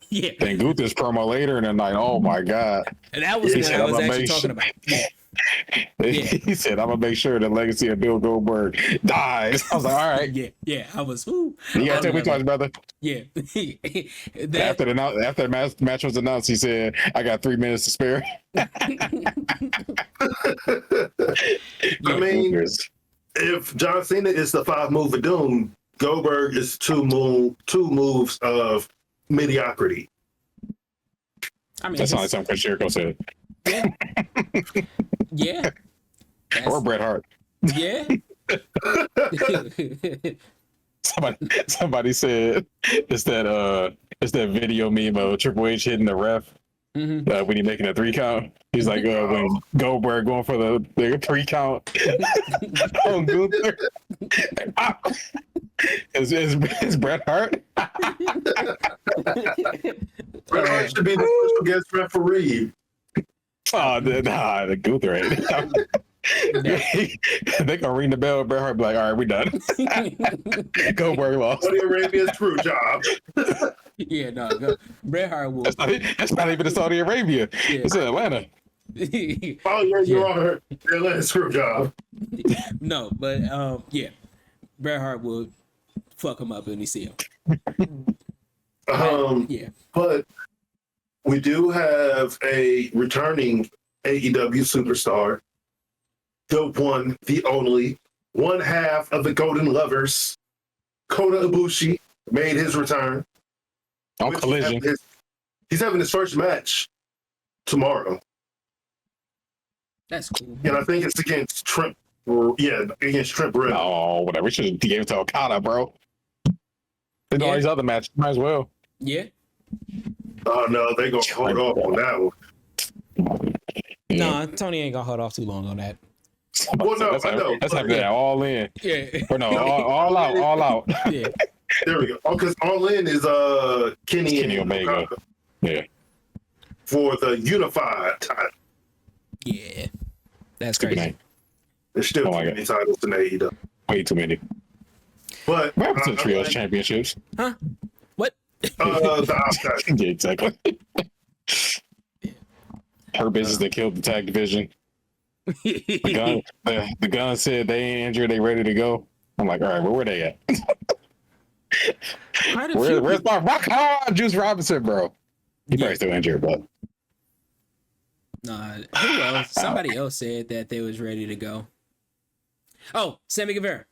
A: yeah.
C: Then Gunther's promo later in the night. Oh my God!
A: And that was what I was actually talking about. Yeah.
C: He said, "I'm gonna make sure the legacy of Bill Goldberg dies." I was like, "All right,
A: Yeah. I was. Ooh,
C: you gotta
A: I
C: tell me
A: love
C: twice,
A: it.
C: brother."
A: Yeah.
C: After the match was announced, he said, "I got 3 minutes to spare."
A: Yeah.
B: I mean, if John Cena is the 5 move of doom, Goldberg is two moves of mediocrity.
A: I mean,
C: That sounds like something Chris Jericho said.
A: Yeah.
C: Or Bret Hart.
A: Yeah.
C: Somebody said it's that video meme of Triple H hitting the ref when he making a 3 count. He's like when Goldberg going for the 3 count on Gunther. Is Bret Hart?
B: Bret Hart should be the special guest referee.
C: Oh, nah, the Gunther ain't. They gonna ring the bell. Bret Hart be like, "All right, we done." Goldberg lost.
B: Saudi Arabia's screw job.
A: Yeah, no, Bret Hart will.
C: That's not even in Saudi Arabia.
A: Yeah.
C: It's in Atlanta.
B: Oh yeah, you're on her. Atlanta screw job.
A: No, but yeah, Bret Hart will fuck him up when he see him. Yeah.
B: But we do have a returning AEW superstar, the one, the only, one half of the Golden Lovers, Kota Ibushi, made his return.
C: On Collision.
B: He's having his first match tomorrow.
A: That's cool.
B: And I think it's against Trent. Yeah, against Trent Britt.
C: Oh, whatever. We should have gave it to Okada, bro. There's all these other matches. Might as well.
A: Yeah.
B: Oh no, they gonna hold off on that one.
A: Nah, Tony ain't gonna hold off too long on that.
B: Well, no, I know.
C: That's happening. Yeah. All in.
A: Yeah.
C: Or no, all out. All out.
A: Yeah.
B: There we go. Oh, because All In is Kenny
C: Omega.
B: Okada
C: Yeah.
B: for the unified title.
A: Yeah. That's
C: Stupid
A: crazy.
C: name.
B: There's still
C: Oh
B: too
C: my
B: many titles in AEW.
C: Way too many.
B: But
C: What happened to the trios championships?
A: Huh? What?
B: the Outcast.
C: Yeah, exactly. Her business that killed the tag division. The gun said they ain't injured, they ready to go. I'm like, all right, where they at? Where's my rock hard Juice Robinson, bro? He probably still injured, but
A: Nah, who else? Somebody else said that they was ready to go. Oh, Sammy Guevara.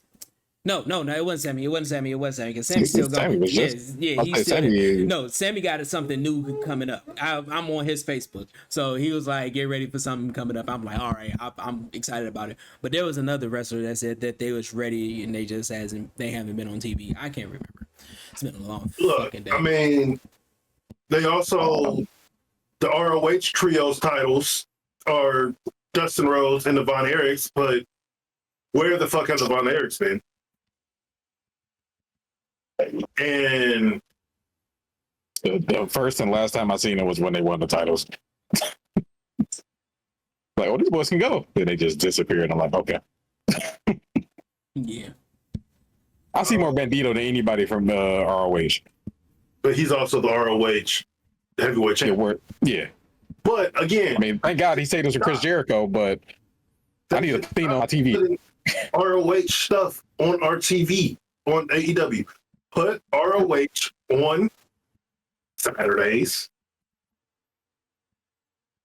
A: No, it wasn't Sammy. It wasn't Sammy. Because Sammy's still going. He's still. No, Sammy got something new coming up. I'm on his Facebook, so he was like, "Get ready for something coming up." I'm like, "All right, I'm excited about it." But there was another wrestler that said that they was ready and they haven't been on TV. I can't remember. It's been a long fucking day.
B: I mean, they also the ROH trios titles are Dustin Rhodes and the Von Erichs, but where the fuck have the Von Erichs been? And
C: the first and last time I seen it was when they won the titles. Like, oh, these boys can go. Then they just disappeared. I'm like, okay.
A: Yeah.
C: I see more Bandito than anybody from ROH.
B: but he's also the ROH heavyweight champion.
C: Yeah.
B: But again,
C: I mean, thank God he saved us with Chris Jericho, but I need a thing on my TV.
B: ROH stuff on our TV on AEW. Put ROH on Saturdays.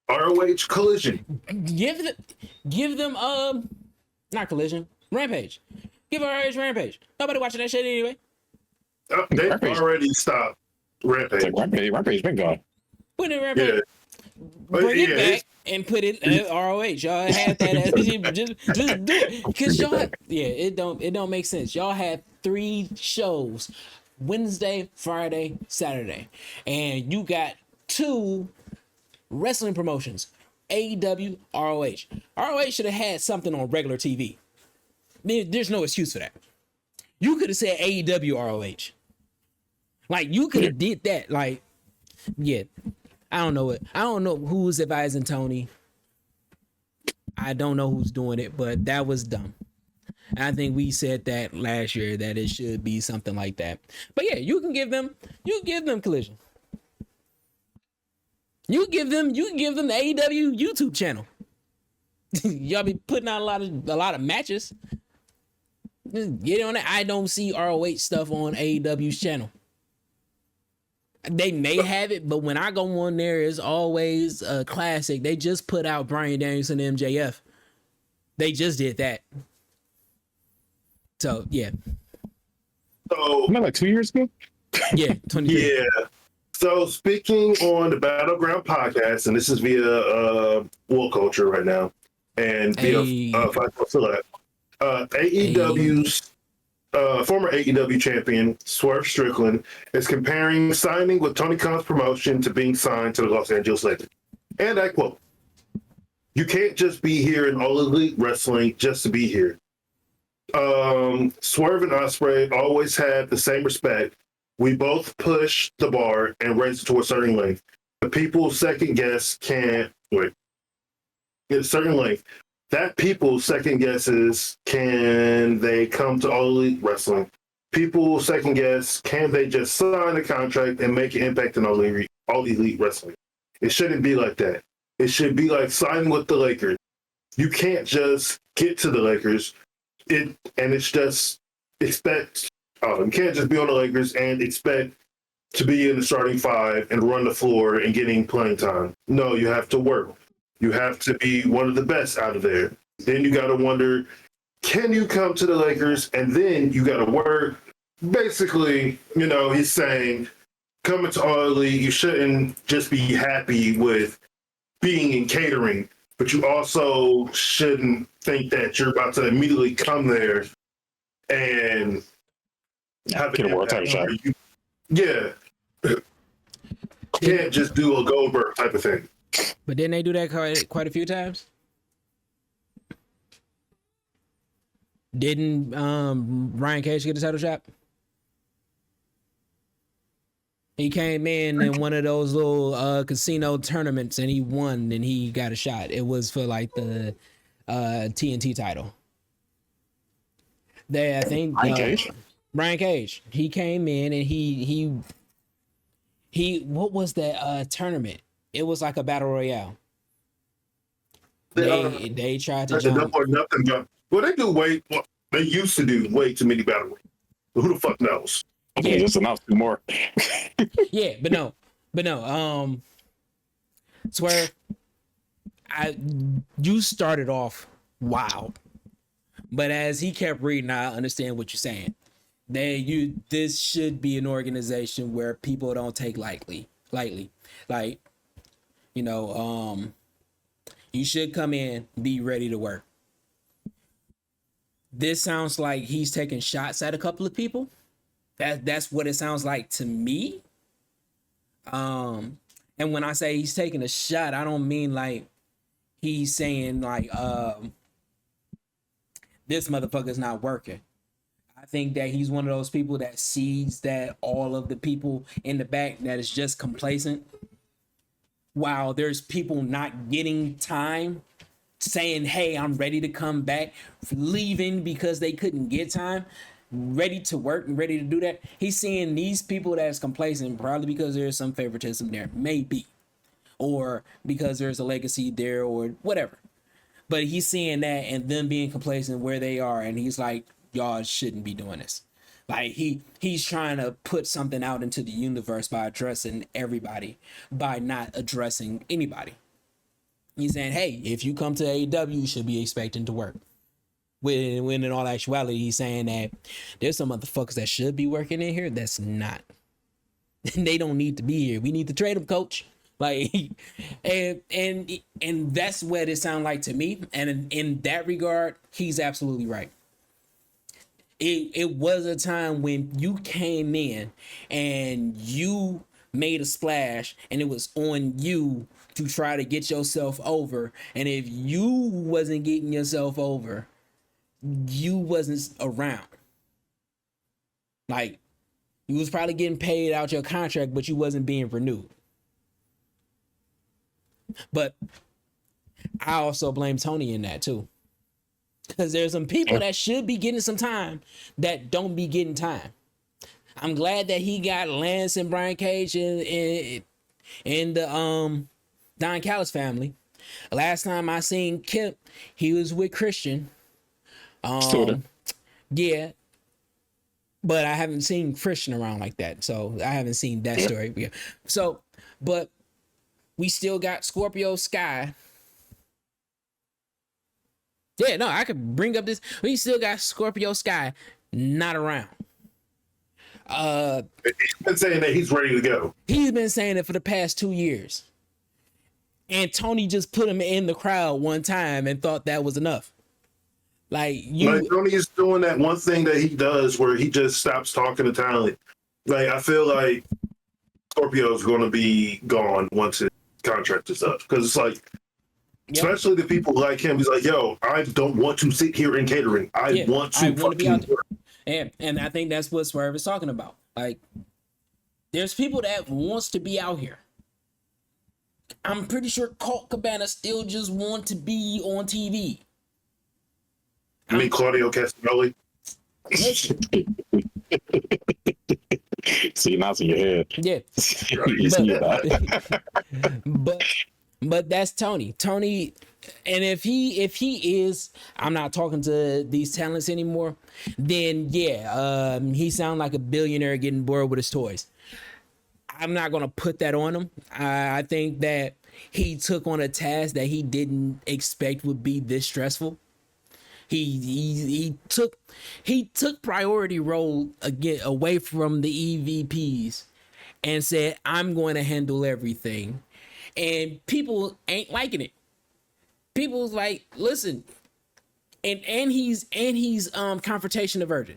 B: ROH Collision.
A: Give them not Collision, Rampage. Give ROH Rampage. Nobody watching that shit anyway.
B: They
C: Rampage.
B: already stopped Rampage.
C: It's like Rampage been gone.
A: Put it in Rampage.
B: Yeah.
A: Bring
B: Yeah,
A: it back and put it at ROH. Y'all had that as just do it. Because y'all, it don't make sense. Y'all had 3 shows, Wednesday, Friday, Saturday, and you got 2 wrestling promotions, AEW, ROH. ROH should have had something on regular TV. There's no excuse for that. You could have said AEW, ROH. Like, you could have did that. Like, yeah. I don't know it. I don't know who's advising Tony. I don't know who's doing it, but that was dumb. And I think we said that last year that it should be something like that. But yeah, you can give them Collision. You can give them the AEW YouTube channel. Y'all be putting out a lot of matches. Just get on it. I don't see ROH stuff on AEW's channel. They may have it, but when I go on there, it's always a classic. They just put out Bryan Danielson and MJF. They just did that. So yeah.
B: So
C: Not like 2 years ago.
A: Yeah, 23.
B: yeah. So speaking on the Battleground podcast, and this is via World Culture right now, and via AEW's former AEW champion Swerve Strickland is comparing signing with Tony Khan's promotion to being signed to the Los Angeles Lakers. And I quote, "You can't just be here in All Elite Wrestling just to be here. Swerve and Ospreay always had the same respect. We both push the bar and raise it to a certain length. The people second guess can't wait. At a certain length, that people second guesses, can they come to All Elite Wrestling? People second guess, can they just sign a contract and make an impact in All Elite Wrestling? It shouldn't be like that. It should be like signing with the Lakers. You can't just get to the Lakers. It's just expect. You can't just be on the Lakers and expect to be in the starting five and run the floor and getting playing time. No, you have to work. You have to be one of the best out of there. Then you got to wonder, can you come to the Lakers? And then you got to work. Basically, he's saying, coming to All Elite, you shouldn't just be happy with being in catering, but you also shouldn't think that you're about to immediately come there and have
C: Get a world title shot.
B: Yeah. Can't just do a Goldberg type of thing.
A: But didn't they do that quite a few times? Didn't Ryan Cage get a title shot? He came in one of those little casino tournaments and he won and he got a shot. It was for like the TNT title. I think Ryan Cage. He came in and he what was that tournament? It was like a battle royale. They tried to jump.
B: Well, they do they used to do way too many battle royales. But who the fuck knows?
C: Yeah, just announced two more.
A: Yeah, but no. Swerve, you started off wild, but as he kept reading, I understand what you're saying. This should be an organization where people don't take lightly. Like, you should come in, be ready to work. This sounds like he's taking shots at a couple of people. That's what it sounds like to me. And when I say he's taking a shot, I don't mean like he's saying like this motherfucker's not working. I think that he's one of those people that sees that all of the people in the back that is just complacent, while there's people not getting time, saying, hey, I'm ready to come back, leaving because they couldn't get time, ready to work and ready to do that. He's seeing these people that's complacent, probably because there's some favoritism there, maybe, or because there's a legacy there or whatever. But he's seeing that and them being complacent where they are, and he's like, y'all shouldn't be doing this. Like he's trying to put something out into the universe by addressing everybody, by not addressing anybody. He's saying, hey, if you come to AEW, you should be expecting to work. When in all actuality, he's saying that there's some motherfuckers that should be working in here that's not. They don't need to be here. We need to trade them, coach. Like, and that's what it sounds like to me. And in that regard, he's absolutely right. It was a time when you came in and you made a splash and it was on you to try to get yourself over. And if you wasn't getting yourself over, you wasn't around. Like, you was probably getting paid out your contract, but you wasn't being renewed. But I also blame Tony in that too. Because there's some people that should be getting some time that don't be getting time. I'm glad that he got Lance and Brian Cage and the Don Callis family. Last time I seen Kip, he was with Christian. Yeah, but I haven't seen Christian around like that, so I haven't seen that story. Yeah. So, but we still got Scorpio Sky. Yeah, no, I could bring up this. We still got Scorpio Sky not around.
B: He's been saying that he's ready to go.
A: He's been saying it for the past 2 years. And Tony just put him in the crowd one time and thought that was enough. Like
B: Tony's doing that one thing that he does where he just stops talking to talent. Like, I feel like Scorpio's going to be gone once his contract is up. Because it's like, especially the people like him, he's like, yo, I don't want to sit here in catering. I want to
A: be out there. And I think that's what Swerve is talking about. Like, there's people that wants to be out here. I'm pretty sure Colt Cabana still just want to be on TV.
B: I mean, Claudio Castagnoli.
C: See, now in your head.
A: Yeah. But that's Tony. Tony, and if he is, I'm not talking to these talents anymore, then he sounds like a billionaire getting bored with his toys. I'm not gonna put that on him. I think that he took on a task that he didn't expect would be this stressful. He took priority role again away from the EVPs and said, I'm going to handle everything. And people ain't liking it. People's like, listen, and he's confrontation averted.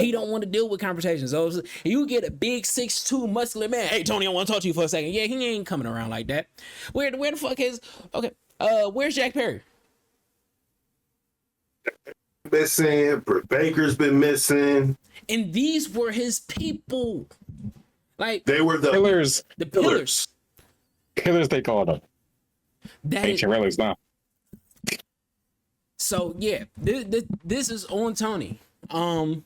A: He don't want to deal with confrontations. So you get a big 6'2" muscular man. Hey Tony, I want to talk to you for a second. Yeah, he ain't coming around like that. Where the fuck is where's Jack Perry?
B: Missing. Britt Baker's been missing.
A: And these were his people. Like,
B: they were the
C: pillars.
A: The pillars.
C: Pillars, they called them. Ancient relics now.
A: So yeah, this is on Tony. I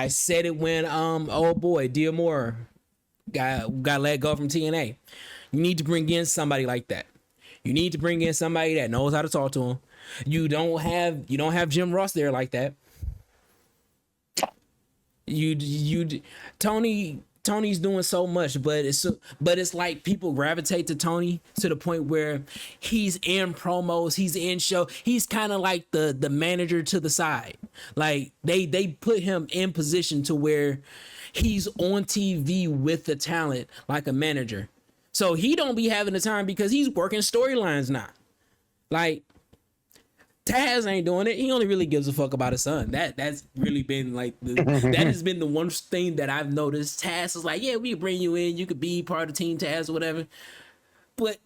A: said it when old boy Diamore got let go from TNA. You need to bring in somebody like that. You need to bring in somebody that knows how to talk to him. You don't have Jim Ross there like that. Tony's doing so much, but it's like people gravitate to Tony to the point where he's in promos, he's in show, he's kind of like the manager to the side. Like they put him in position to where he's on TV with the talent like a manager. So he don't be having the time because he's working storylines now. Like, Taz ain't doing it. He only really gives a fuck about his son. That's really been like that has been the one thing that I've noticed. Taz is like, yeah, we bring you in. You could be part of Team Taz or whatever. But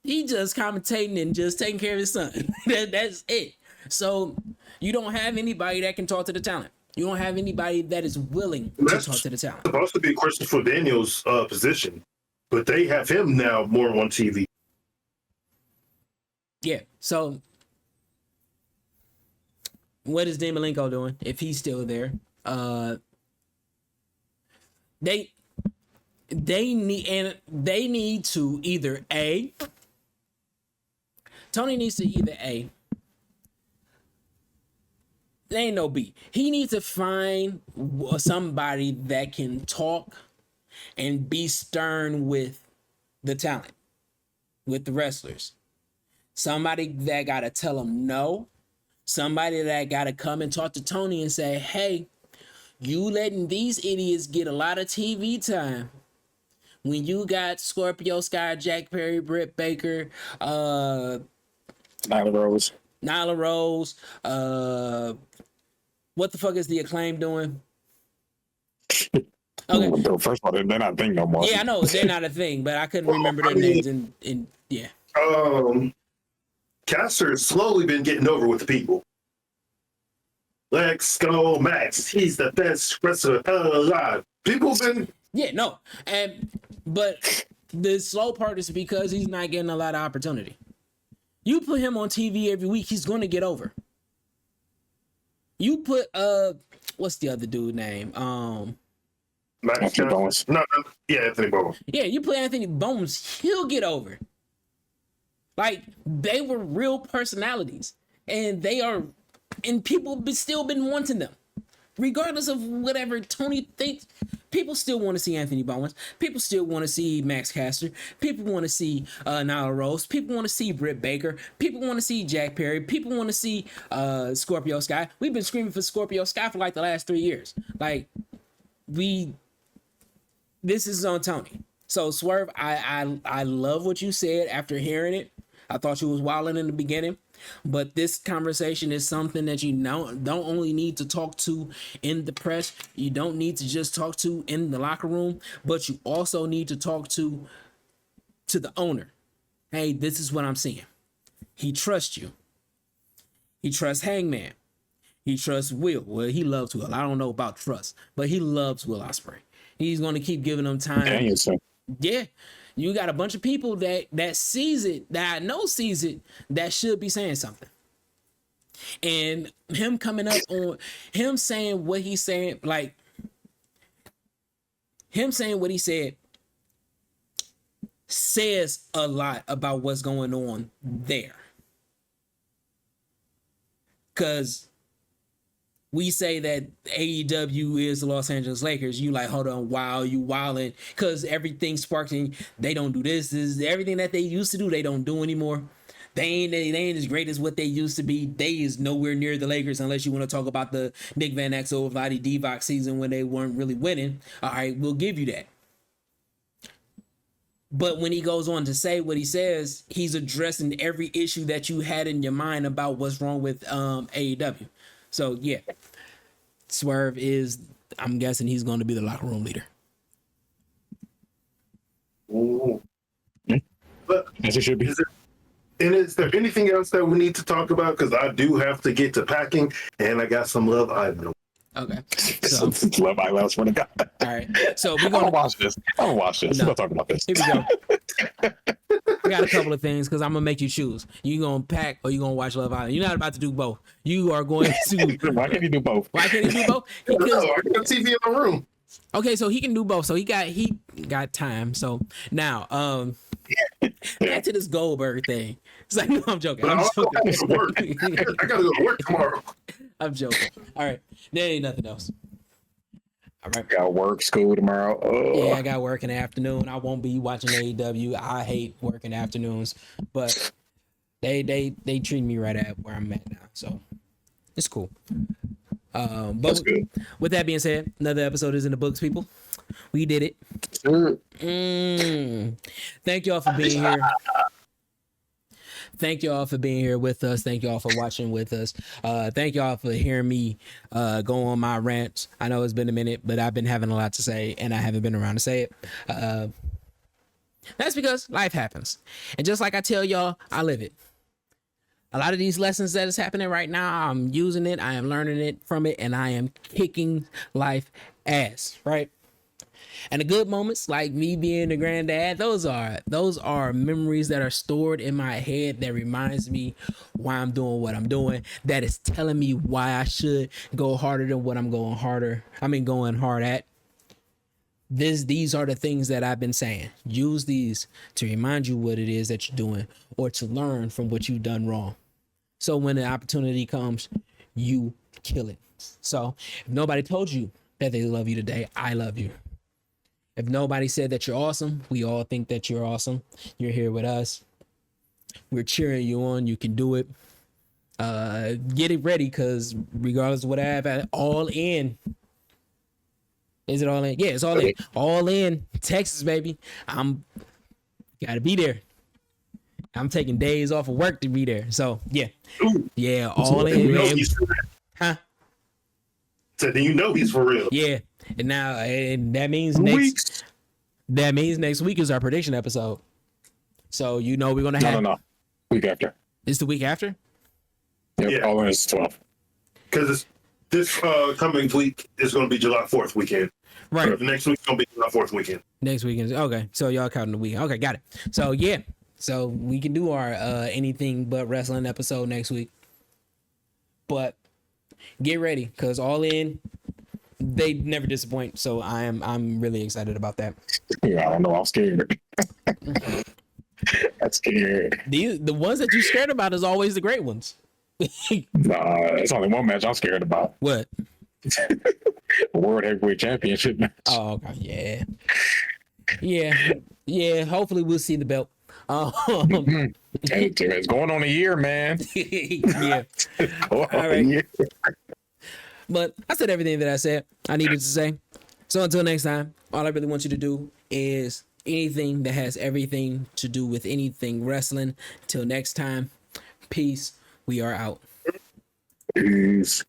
A: he just commentating and just taking care of his son. That's it. So you don't have anybody that can talk to the talent. You don't have anybody that is willing to talk to the talent.
B: It's supposed to be Christopher Daniels' position, but they have him now more on TV.
A: Yeah. So what is Dean Malenko doing if he's still there? They need to either Tony needs to either there ain't no B. He needs to find somebody that can talk and be stern with the talent, with the wrestlers. Somebody that gotta tell him no. Somebody that got to come and talk to Tony and say, hey, you letting these idiots get a lot of TV time when you got Scorpio Sky, Jack Perry, Britt Baker,
C: Nyla Rose.
A: What the fuck is the Acclaim doing?
C: Okay. First of all, they're not a thing no more.
A: Yeah, I know they're not a thing, but I couldn't remember their names and yeah.
B: Caster's slowly been getting over with the people. Let's go, Max. He's the best wrestler alive. People been
A: but the slow part is because he's not getting a lot of opportunity. You put him on TV every week, he's gonna get over. You put what's the other dude name?
B: Max
C: Anthony
B: Johnson.
C: Bowens.
B: No, yeah, Anthony Bowens.
A: Yeah, you play Anthony Bones, he'll get over. Like, they were real personalities, and people still been wanting them. Regardless of whatever Tony thinks, people still want to see Anthony Bowens. People still want to see Max Caster. People want to see Nyla Rose. People want to see Britt Baker. People want to see Jack Perry. People want to see Scorpio Sky. We've been screaming for Scorpio Sky for like the last 3 years. Like, this is on Tony. So Swerve, I love what you said after hearing it. I thought you was wilding in the beginning, but this conversation is something that you don't only need to talk to in the press. You don't need to just talk to in the locker room, but you also need to talk to the owner. Hey, this is what I'm seeing. He trusts you. He trusts Hangman. He trusts Will. Well, he loves Will. I don't know about trust, but he loves Will Ospreay. He's going to keep giving him time.
C: Danielson.
A: Yeah. You got a bunch of people that sees it, that I know sees it, that should be saying something. And him coming up on him saying what he's saying, like him saying what he said says a lot about what's going on there. Because we say that AEW is the Los Angeles Lakers. You like, hold on, wow, you wilding. Because everything's sparking. They don't do this. Everything that they used to do, they don't do anymore. They ain't as great as what they used to be. They is nowhere near the Lakers unless you want to talk about the Nick Van Exel, Vlade Divac season when they weren't really winning. All right, we'll give you that. But when he goes on to say what he says, he's addressing every issue that you had in your mind about what's wrong with AEW. So, yeah, Swerve is, I'm guessing he's going to be the locker room leader.
B: Ooh. But
C: As it should be.
B: is there anything else that we need to talk about? Because I do have to get to packing, and I got some Love Island.
A: Okay. So,
C: Love Island, I swear to God.
A: all right. So, we're
C: I'm
A: going
C: gonna
A: to
C: watch this. I'm gonna watch this.
A: No.
C: We're gonna talk about this.
A: Here we go. I got a couple of things because I'm gonna make you choose. You gonna pack or you gonna watch Love Island? You're not about to do both. You are going to.
C: Why can't you do both?
A: Why can't he do both?
B: No,
A: Because,
B: I got TV in the room.
A: okay, so he can do both. So he got time. So now, back to this Goldberg thing. It's like, no, I'm joking.
B: But
A: I'm
B: I
A: joking.
B: gotta go to work. I gotta go to work tomorrow.
A: I'm joking. All right, there ain't nothing else. All right.
C: Got work, school tomorrow. Oh.
A: Yeah, I got work in the afternoon. I won't be watching AEW. I hate working afternoons, but they treat me right at where I'm at now, so it's cool. But
C: That's good.
A: with that being said, another episode is in the books, people. We did it.
C: Sure.
A: Thank y'all for being here. Thank y'all for being here with us. Thank y'all for watching with us. Thank y'all for hearing me go on my rants. I know it's been a minute, but I've been having a lot to say, and I haven't been around to say it. That's because life happens. And just like I tell y'all, I live it. A lot of these lessons that is happening right now, I'm using it, I am learning it from it, and I am kicking life ass, right? And the good moments, like me being the granddad, those are memories that are stored in my head that reminds me why I'm doing what I'm doing. That is telling me why I should go harder than what I'm going hard at. These are the things that I've been saying. Use these to remind you what it is that you're doing or to learn from what you've done wrong. So when the opportunity comes, you kill it. So if nobody told you that they love you today, I love you. If nobody said that you're awesome, we all think that you're awesome. You're here with us. We're cheering you on. You can do it. Get it ready, because regardless of what I have, all in. Is it all in? Yeah, it's all in. All in. Texas, baby. Gotta be there. I'm taking days off of work to be there. So, yeah. Yeah, all in. Huh?
B: So then you know he's for real.
A: Yeah. And now, and that means next week is our prediction episode. So you know we're gonna have
C: No. Week after.
A: It's the week after?
C: Yep,
B: Yeah.
C: all in is 12.
B: Because this coming week is going to be July 4th weekend.
A: Right.
B: Or next week's going to be July 4th weekend.
A: Next weekend. Okay. So y'all counting the week. Okay, got it. So yeah. So we can do our anything but wrestling episode next week. But get ready, because all in they never disappoint. So I'm really excited about that.
C: Yeah, I don't know. I'm scared. I'm scared.
A: The ones that you're scared about is always the great ones.
C: Nah, it's only one match I'm scared about.
A: What?
C: World Heavyweight Championship match.
A: Oh, okay. Yeah. Hopefully we'll see the belt.
C: It's going on a year, man.
A: Yeah.
C: All
A: right. But I said everything that I said I needed to say. So until next time, all I really want you to do is anything that has everything to do with anything wrestling. Till next time, peace. We are out.
C: Peace.